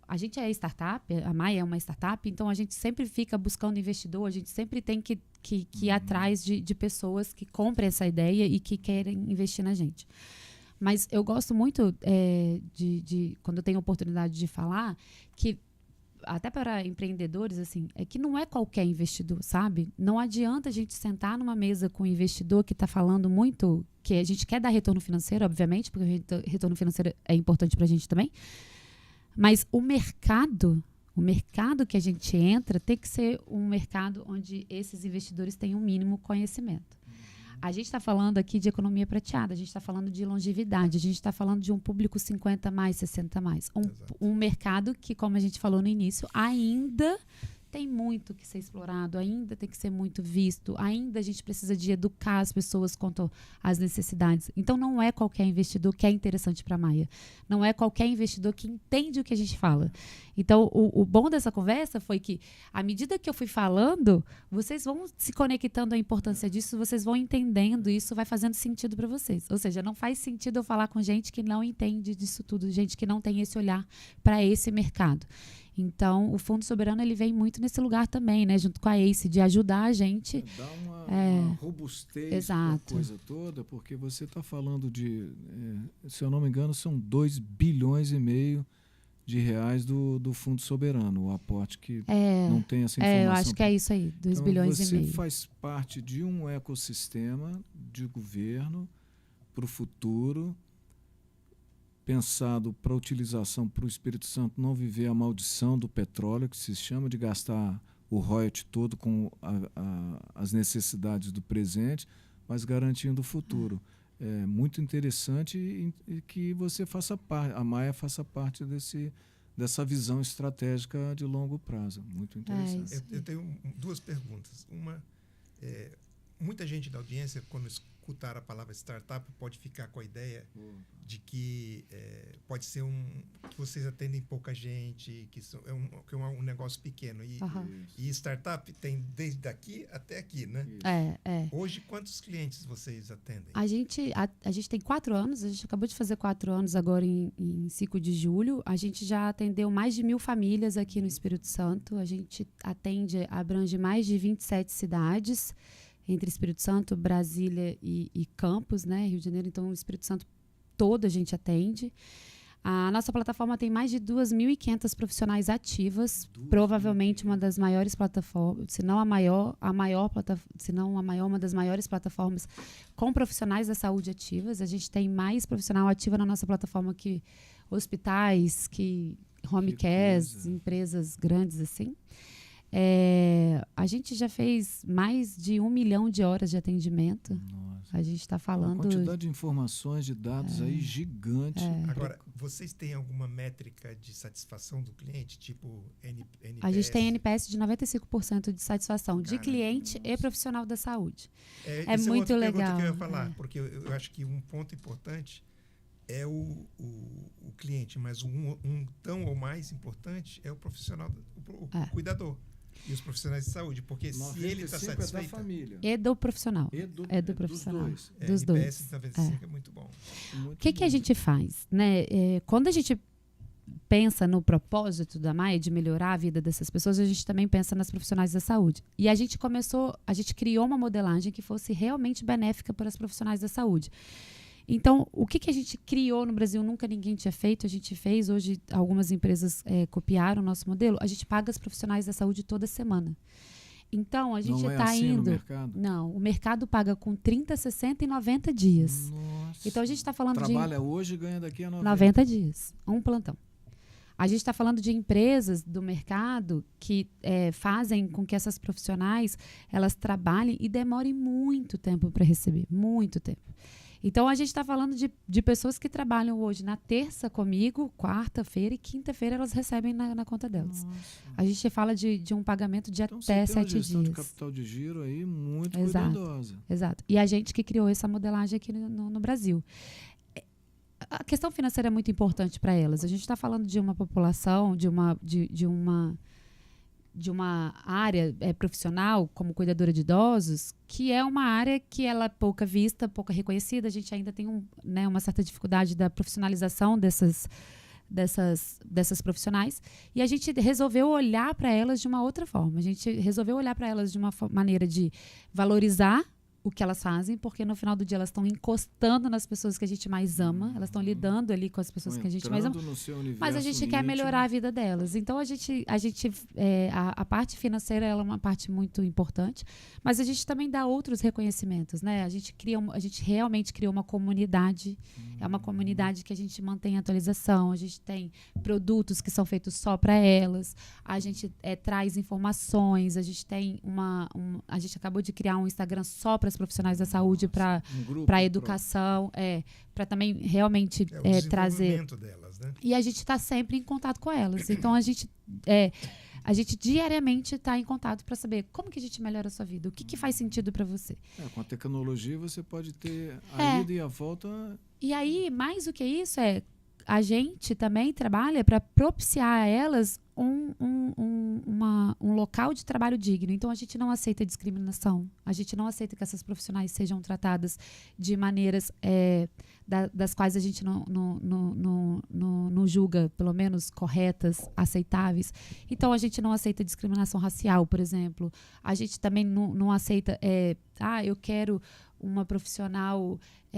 [SPEAKER 2] a gente é startup, a Maia é uma startup, então a gente sempre fica buscando investidor, a gente sempre tem que ir atrás de pessoas que comprem essa ideia e que querem investir na gente. Mas eu gosto muito quando eu tenho a oportunidade de falar, que até para empreendedores, assim, é que não é qualquer investidor, sabe? Não adianta a gente sentar numa mesa com um investidor que está falando muito, que a gente quer dar retorno financeiro, obviamente, porque o retorno financeiro é importante para a gente também, mas o mercado que a gente entra tem que ser um mercado onde esses investidores têm um mínimo conhecimento. A gente está falando aqui de economia prateada, a gente está falando de longevidade, a gente está falando de um público 50 mais, 60 mais. Um mercado que, como a gente falou no início, ainda tem muito que ser explorado, ainda tem que ser muito visto, ainda a gente precisa de educar as pessoas quanto às necessidades. Então, não é qualquer investidor que é interessante para a Maia. Não é qualquer investidor que entende o que a gente fala. Então, o bom dessa conversa foi que, à medida que eu fui falando, vocês vão se conectando à importância disso, vocês vão entendendo, isso vai fazendo sentido para vocês. Ou seja, não faz sentido eu falar com gente que não entende disso tudo, gente que não tem esse olhar para esse mercado. Então, o Fundo Soberano, ele vem muito nesse lugar também, né? Junto com a ACE, de ajudar a gente.
[SPEAKER 3] Dá uma robustez para a coisa toda, porque você está falando de, se eu não me engano, são 2,5 bilhões de reais do Fundo Soberano, o aporte que não tem essa informação.
[SPEAKER 2] Eu acho que é isso aí, 2,5 bilhões.
[SPEAKER 3] Você faz parte de um ecossistema de governo para o futuro, pensado para utilização para o Espírito Santo não viver a maldição do petróleo, que se chama de gastar o royalty todo com as necessidades do presente, mas garantindo o futuro. É muito interessante e que você faça parte, a Maia faça parte dessa visão estratégica de longo prazo. Muito interessante.
[SPEAKER 1] Eu tenho duas perguntas. Uma, muita gente da audiência, quando escutar a palavra startup, pode ficar com a ideia de que pode ser que vocês atendem pouca gente, que é um negócio pequeno. E startup tem desde aqui até aqui, né? Hoje, quantos clientes vocês atendem?
[SPEAKER 2] A gente tem 4 anos, a gente acabou de fazer 4 anos agora em 5 de julho. A gente já atendeu mais de 1.000 famílias aqui no Espírito Santo. A gente abrange mais de 27 cidades, entre Espírito Santo, Brasília e Campos, né, Rio de Janeiro. Então, o Espírito Santo todo a gente atende. A nossa plataforma tem mais de 2.500 profissionais ativas, provavelmente uma das maiores plataformas, se não a maior, uma das maiores plataformas com profissionais da saúde ativas. A gente tem mais profissional ativo na nossa plataforma que hospitais, que home cares, empresas grandes assim. A gente já fez mais de 1 milhão de horas de atendimento.
[SPEAKER 3] Nossa.
[SPEAKER 2] A gente está falando...
[SPEAKER 3] Uma quantidade de informações, de dados aí gigante.
[SPEAKER 1] Agora, vocês têm alguma métrica de satisfação do cliente, tipo NPS?
[SPEAKER 2] A gente tem NPS de 95% de satisfação de cliente e profissional da saúde. É muito legal.
[SPEAKER 1] Que eu ia falar, porque eu acho que um ponto importante é o cliente, mas um tão ou mais importante é o profissional, o cuidador. E os profissionais de saúde, porque se ele está satisfeito...
[SPEAKER 3] É da família.
[SPEAKER 2] E do profissional.
[SPEAKER 3] Do profissional.
[SPEAKER 2] Dos dois.
[SPEAKER 1] NPS 95 é muito bom.
[SPEAKER 2] O que a gente faz? Né? Quando a gente pensa no propósito da Maia de melhorar a vida dessas pessoas, a gente também pensa nas profissionais da saúde. E a gente criou uma modelagem que fosse realmente benéfica para os profissionais da saúde. Então, o que a gente criou no Brasil, nunca ninguém tinha feito, a gente fez, hoje algumas empresas copiaram o nosso modelo, a gente paga os profissionais da saúde toda semana. Então, a gente está
[SPEAKER 3] assim
[SPEAKER 2] indo...
[SPEAKER 3] No mercado?
[SPEAKER 2] Não, o mercado paga com 30, 60 e 90 dias.
[SPEAKER 3] Nossa.
[SPEAKER 2] Então, a gente está falando
[SPEAKER 3] Trabalha hoje e ganha daqui a
[SPEAKER 2] 90 dias, um plantão. A gente está falando de empresas do mercado que fazem com que essas profissionais elas trabalhem e demorem muito tempo para receber, muito tempo. Então, a gente está falando de pessoas que trabalham hoje na terça comigo, quarta-feira e quinta-feira elas recebem na conta delas.
[SPEAKER 3] Nossa.
[SPEAKER 2] A gente fala de um pagamento de
[SPEAKER 3] então,
[SPEAKER 2] até 7 dias.
[SPEAKER 3] Então, você tem uma gestão de capital de giro aí muito cuidadosa.
[SPEAKER 2] Exato. E a gente que criou essa modelagem aqui no Brasil. A questão financeira é muito importante para elas. A gente está falando de uma população, de uma área profissional como cuidadora de idosos, que é uma área que ela é pouca vista, pouca reconhecida. A gente ainda tem uma certa dificuldade da profissionalização dessas profissionais. E a gente resolveu olhar para elas de uma outra forma. A gente resolveu olhar para elas de uma maneira de valorizar o que elas fazem, porque no final do dia elas estão encostando nas pessoas que a gente mais ama, elas estão lidando ali com as pessoas que a gente mais ama, mas a gente quer melhorar a vida delas. Então a parte financeira ela é uma parte muito importante, mas a gente também dá outros reconhecimentos, né? A gente realmente criou uma comunidade, é uma comunidade que a gente mantém atualização, a gente tem produtos que são feitos só para elas, a gente traz informações, a gente tem a gente acabou de criar um Instagram só para os profissionais da saúde, para a educação, para também realmente trazer.
[SPEAKER 1] Delas, né?
[SPEAKER 2] E a gente está sempre em contato com elas. Então, a gente diariamente está em contato para saber como que a gente melhora a sua vida, o que faz sentido para você.
[SPEAKER 3] Com a tecnologia, você pode ter a ida e a volta.
[SPEAKER 2] E aí, mais do que isso, a gente também trabalha para propiciar a elas um local de trabalho digno. Então, a gente não aceita discriminação. A gente não aceita que essas profissionais sejam tratadas de maneiras das quais a gente não julga, pelo menos, corretas, aceitáveis. Então, a gente não aceita discriminação racial, por exemplo. A gente também não aceita... eu quero uma profissional...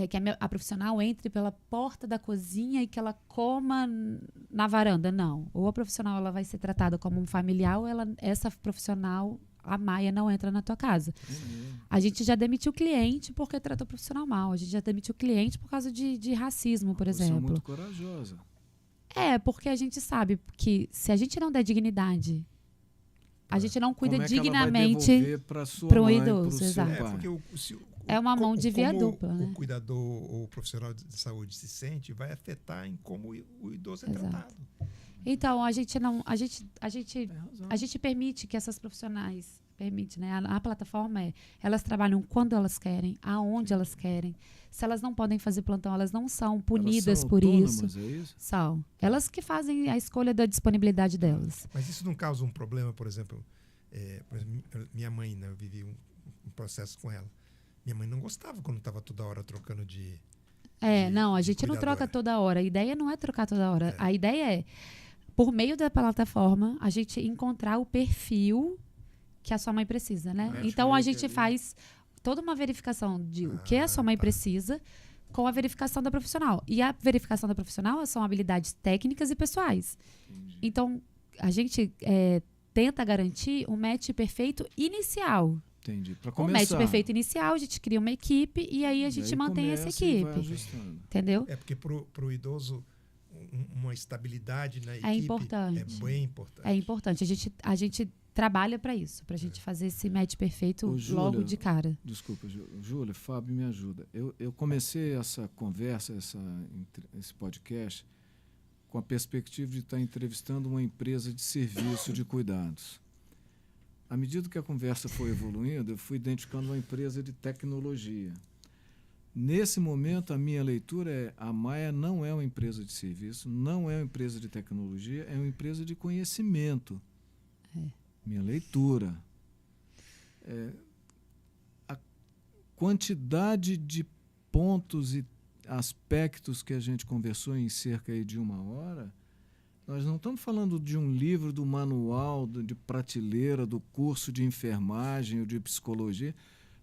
[SPEAKER 2] que a profissional entre pela porta da cozinha e que ela coma na varanda. Não. Ou a profissional ela vai ser tratada como um familiar, ou essa profissional, a Maia, não entra na tua casa. A gente já demitiu o cliente porque tratou o profissional mal. A gente já demitiu o cliente por causa de racismo, por exemplo.
[SPEAKER 3] Você é muito corajosa.
[SPEAKER 2] Porque a gente sabe que se a gente não der dignidade, a gente não cuida dignamente para o idoso. Exato. É uma mão de via dupla, né?
[SPEAKER 1] O cuidador ou o profissional de saúde se sente, vai afetar em como o idoso é tratado.
[SPEAKER 2] Então, a gente permite que essas profissionais, né? A plataforma elas trabalham quando elas querem, aonde elas querem. Se elas não podem fazer plantão, elas não são punidas por isso.
[SPEAKER 3] É isso.
[SPEAKER 2] São. Elas que fazem a escolha da disponibilidade delas.
[SPEAKER 1] Mas isso não causa um problema, por exemplo, minha mãe, né? Eu vivi um processo com ela. Minha mãe não gostava quando estava toda hora trocando de
[SPEAKER 2] Não, a
[SPEAKER 1] de
[SPEAKER 2] gente não troca
[SPEAKER 1] cuidadora.
[SPEAKER 2] toda hora. A ideia não é trocar toda hora.
[SPEAKER 1] É.
[SPEAKER 2] A ideia é, por meio da plataforma, a gente encontrar o perfil que a sua mãe precisa, né?
[SPEAKER 3] Matchmaker
[SPEAKER 2] Então, a gente
[SPEAKER 3] ali.
[SPEAKER 2] faz toda uma verificação de o que a sua mãe precisa com a verificação da profissional. E a verificação da profissional são habilidades técnicas e pessoais. Então, a gente tenta garantir um match perfeito inicial.
[SPEAKER 3] Entendi. Para
[SPEAKER 2] Com o match perfeito inicial, a gente cria uma equipe e aí a gente mantém essa equipe. Entendeu?
[SPEAKER 1] É porque para o idoso uma estabilidade na equipe
[SPEAKER 2] importante.
[SPEAKER 1] é bem importante.
[SPEAKER 2] É importante. A gente trabalha para isso, para a gente fazer esse match perfeito logo de cara.
[SPEAKER 3] Desculpa, Júlia, Fábio, me ajuda. Eu comecei essa conversa, esse podcast, com a perspectiva de estar entrevistando uma empresa de serviço de cuidados. À medida que a conversa foi evoluindo, eu fui identificando uma empresa de tecnologia. Nesse momento, a minha leitura é: a Maia não é uma empresa de serviço, não é uma empresa de tecnologia, é uma empresa de conhecimento. Minha leitura. A quantidade de pontos e aspectos que a gente conversou em cerca aí de 1 hora, nós não estamos falando de um livro, do manual, de prateleira, do curso de enfermagem ou de psicologia.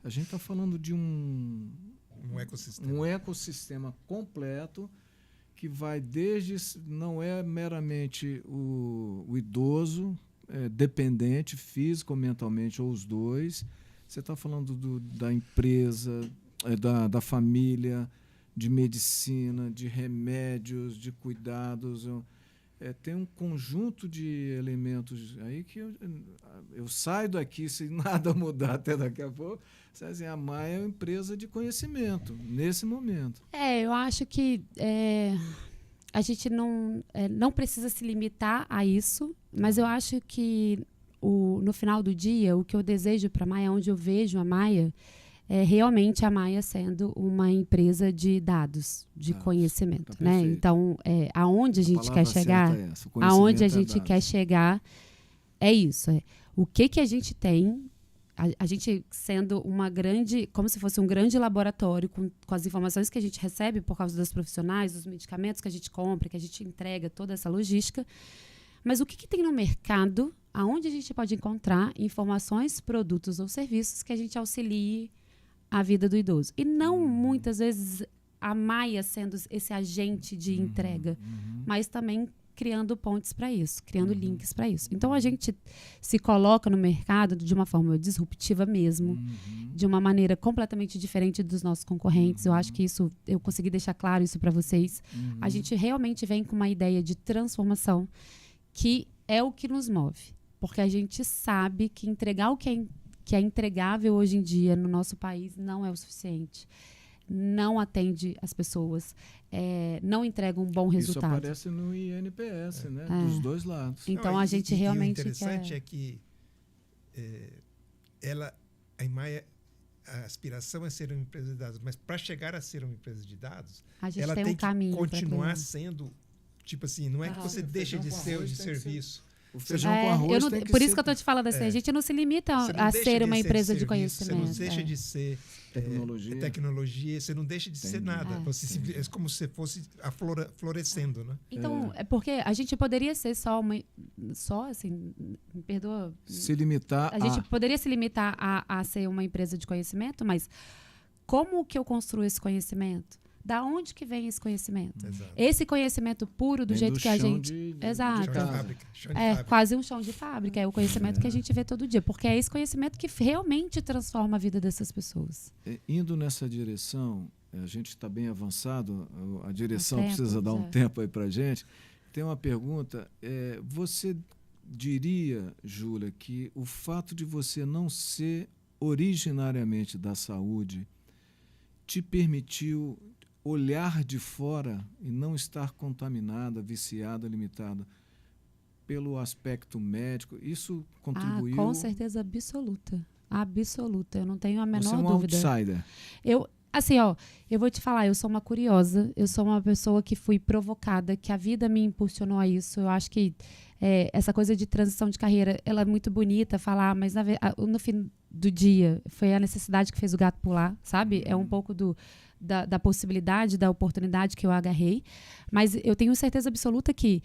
[SPEAKER 3] A gente está falando de um ecossistema completo que vai desde, não é meramente o idoso, dependente, físico ou mentalmente, ou os dois. Você está falando da empresa, da família, de medicina, de remédios, de cuidados. Tem um conjunto de elementos aí que eu saio daqui, se nada mudar até daqui a pouco, assim, a Maia é uma empresa de conhecimento, nesse momento.
[SPEAKER 2] Eu acho que a gente não precisa se limitar a isso, mas eu acho que no final do dia, o que eu desejo para a Maia, onde eu vejo a Maia, é realmente a Maia sendo uma empresa de dados, de conhecimento,
[SPEAKER 3] tá,
[SPEAKER 2] né? Então, aonde a gente quer chegar, aonde a gente quer chegar, é isso. O que a gente tem, a gente sendo uma grande, como se fosse um grande laboratório com as informações que a gente recebe por causa dos profissionais, dos medicamentos que a gente compra, que a gente entrega, toda essa logística. Mas o que tem no mercado, aonde a gente pode encontrar informações, produtos ou serviços que a gente auxilie a vida do idoso. E não, muitas vezes, a Maia sendo esse agente de entrega, mas também criando pontes para isso, criando links para isso. Então, a gente se coloca no mercado de uma forma disruptiva mesmo, de uma maneira completamente diferente dos nossos concorrentes. Eu acho que isso, eu consegui deixar claro isso para vocês. A gente realmente vem com uma ideia de transformação que é o que nos move. Porque a gente sabe que entregar o que é entregável hoje em dia no nosso país não é o suficiente. Não atende as pessoas, não entrega um bom resultado.
[SPEAKER 3] Isso aparece no INPS, né? Dos dois lados.
[SPEAKER 2] Então,
[SPEAKER 1] Não,
[SPEAKER 2] a gente realmente
[SPEAKER 1] o interessante é que a Maia, a aspiração é ser uma empresa de dados, mas para chegar a ser uma empresa de dados,
[SPEAKER 2] a gente
[SPEAKER 1] ela
[SPEAKER 2] tem
[SPEAKER 1] tem
[SPEAKER 2] um caminho
[SPEAKER 1] que continuar
[SPEAKER 2] pra
[SPEAKER 1] sendo, tipo assim, não é que você deixa de ser de serviço.
[SPEAKER 3] O feijão com arroz tem que
[SPEAKER 2] por isso
[SPEAKER 3] ser
[SPEAKER 2] que eu estou te falando assim, a gente não se limita
[SPEAKER 1] Você não
[SPEAKER 2] a
[SPEAKER 1] deixa
[SPEAKER 2] ser
[SPEAKER 1] de
[SPEAKER 2] uma empresa de
[SPEAKER 1] serviço,
[SPEAKER 2] conhecimento.
[SPEAKER 1] Você não deixa de ser tecnologia, você não deixa de ser nada. Você é como se fosse florescendo, né?
[SPEAKER 2] Então, é porque a gente poderia ser só assim, me perdoa.
[SPEAKER 3] Se limitar
[SPEAKER 2] a gente poderia se limitar a ser uma empresa de conhecimento, mas como que eu construo esse conhecimento? Da onde que vem esse conhecimento?
[SPEAKER 1] Exato.
[SPEAKER 2] Esse conhecimento puro do jeito que a gente... Exato.
[SPEAKER 1] Chão de fábrica.
[SPEAKER 2] Quase um chão de fábrica. É o conhecimento que a gente vê todo dia. Porque é esse conhecimento que realmente transforma a vida dessas pessoas.
[SPEAKER 3] Indo nessa direção, a gente está bem avançado, a direção precisa dar um tempo aí para a gente. Tem uma pergunta. Você diria, Júlia, que o fato de você não ser originariamente da saúde te permitiu olhar de fora e não estar contaminada, viciada, limitada pelo aspecto médico? Isso contribuiu?
[SPEAKER 2] Com certeza absoluta. Absoluta. Eu não tenho a menor
[SPEAKER 3] dúvida.
[SPEAKER 2] dúvida.
[SPEAKER 3] Você é um outsider.
[SPEAKER 2] Assim, ó, eu vou te falar, eu sou uma curiosa, eu sou uma pessoa que fui provocada, que a vida me impulsionou a isso. Eu acho que essa coisa de transição de carreira, ela é muito bonita falar, mas no fim do dia foi a necessidade que fez o gato pular, sabe? É um pouco da possibilidade, da oportunidade que eu agarrei. Mas eu tenho certeza absoluta que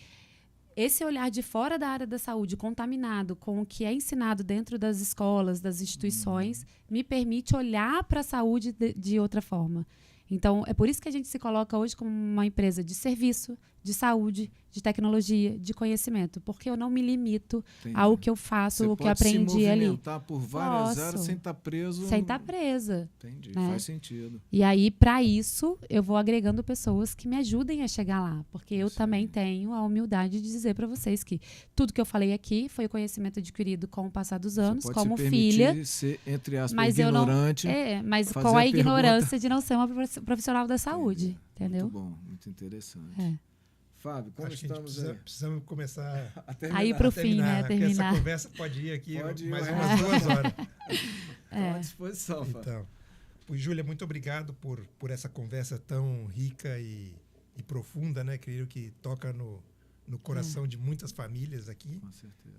[SPEAKER 2] esse olhar de fora da área da saúde, contaminado com o que é ensinado dentro das escolas, das instituições, me permite olhar para a saúde de outra forma. Então, é por isso que a gente se coloca hoje como uma empresa de serviço, de saúde, de tecnologia, de conhecimento, porque eu não me limito ao que eu faço, o que eu aprendi ali. Você pode se
[SPEAKER 3] movimentar por várias áreas sem estar preso.
[SPEAKER 2] Sem estar presa.
[SPEAKER 3] Entendi,
[SPEAKER 2] né?
[SPEAKER 3] Faz sentido.
[SPEAKER 2] E aí, para isso, eu vou agregando pessoas que me ajudem a chegar lá, porque eu também tenho a humildade de dizer para vocês que tudo que eu falei aqui foi conhecimento adquirido com o passar dos anos,
[SPEAKER 3] Você
[SPEAKER 2] como
[SPEAKER 3] pode
[SPEAKER 2] filha.
[SPEAKER 3] Ser, entre aspas,
[SPEAKER 2] mas
[SPEAKER 3] ignorante.
[SPEAKER 2] Mas com a ignorância de não ser uma profissional da saúde. Entendeu?
[SPEAKER 3] Muito bom, muito interessante. Fábio, como
[SPEAKER 1] Acho
[SPEAKER 3] estamos
[SPEAKER 1] que precisamos começar
[SPEAKER 2] a ir para o fim, né? Terminar.
[SPEAKER 1] Essa conversa pode ir aqui mais
[SPEAKER 3] umas
[SPEAKER 1] umas 2 horas.
[SPEAKER 3] Estou à disposição, Fábio.
[SPEAKER 1] Então, Júlia, muito obrigado por essa conversa tão rica e profunda, né? Creio que toca no coração de muitas famílias aqui.
[SPEAKER 3] Com certeza.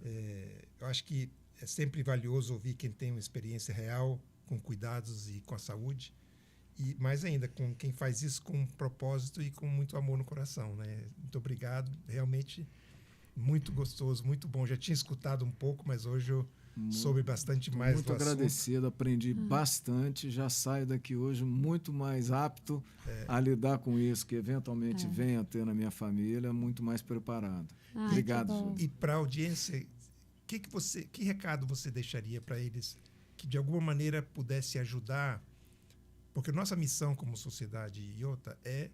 [SPEAKER 1] Eu acho que é sempre valioso ouvir quem tem uma experiência real com cuidados e com a saúde. E mais ainda, com quem faz isso com um propósito e com muito amor no coração, né? Muito obrigado, realmente muito gostoso, muito bom. Já tinha escutado um pouco, mas hoje eu soube bastante mais do assunto.
[SPEAKER 3] Muito agradecido, aprendi bastante. Já saio daqui hoje muito mais apto a lidar com isso, que eventualmente venha a ter na minha família, muito mais preparado. Obrigado, Júlia.
[SPEAKER 1] E para a audiência, que recado você deixaria para eles que de alguma maneira pudesse ajudar? Porque nossa missão como sociedade IOTA é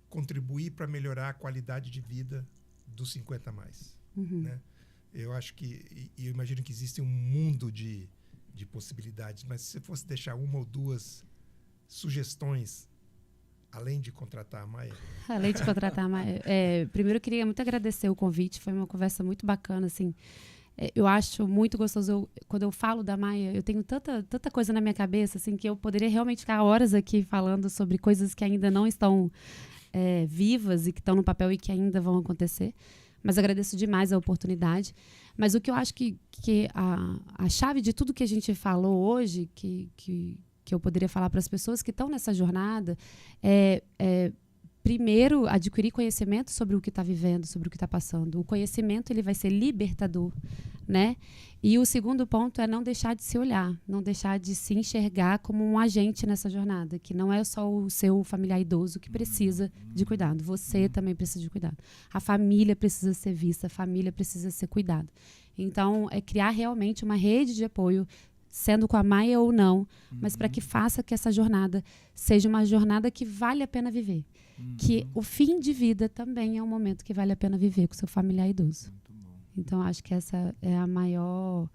[SPEAKER 1] contribuir para melhorar a qualidade de vida dos 50 a mais. Né? Eu acho que, e eu imagino que existe um mundo de possibilidades, mas se você fosse deixar 1 ou 2 sugestões, além de contratar a Maia?
[SPEAKER 2] Além de contratar a Maia. Primeiro, eu queria muito agradecer o convite, foi uma conversa muito bacana, assim. Eu acho muito gostoso, quando eu falo da Maia, eu tenho tanta coisa na minha cabeça, assim, que eu poderia realmente ficar horas aqui falando sobre coisas que ainda não estão vivas e que estão no papel e que ainda vão acontecer. Mas agradeço demais a oportunidade. Mas o que eu acho que a chave de tudo que a gente falou hoje, que eu poderia falar para as pessoas que estão nessa jornada, primeiro, adquirir conhecimento sobre o que está vivendo, sobre o que está passando. O conhecimento ele vai ser libertador, né? E o segundo ponto é não deixar de se olhar, não deixar de se enxergar como um agente nessa jornada, que não é só o seu familiar idoso que precisa de cuidado. Você também precisa de cuidado. A família precisa ser vista, a família precisa ser cuidada. Então, é criar realmente uma rede de apoio, sendo com a Maia ou não, mas para que faça que essa jornada seja uma jornada que vale a pena viver. Que o fim de vida também é um momento que vale a pena viver com seu familiar idoso. Então, acho que essa é a maior...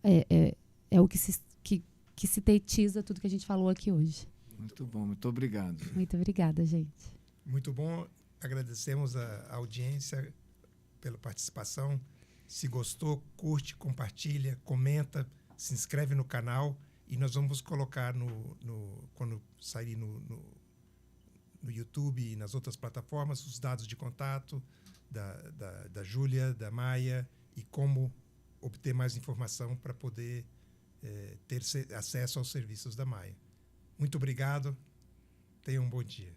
[SPEAKER 2] É o que sintetiza tudo que a gente falou aqui hoje.
[SPEAKER 3] Muito bom, muito obrigado.
[SPEAKER 2] Muito obrigada, gente.
[SPEAKER 1] Muito bom. Agradecemos a audiência pela participação. Se gostou, curte, compartilha, comenta, se inscreve no canal e nós vamos colocar quando sair no YouTube e nas outras plataformas os dados de contato da Júlia, da Maia e como obter mais informação para poder ter acesso aos serviços da Maia. Muito obrigado. Tenha um bom dia.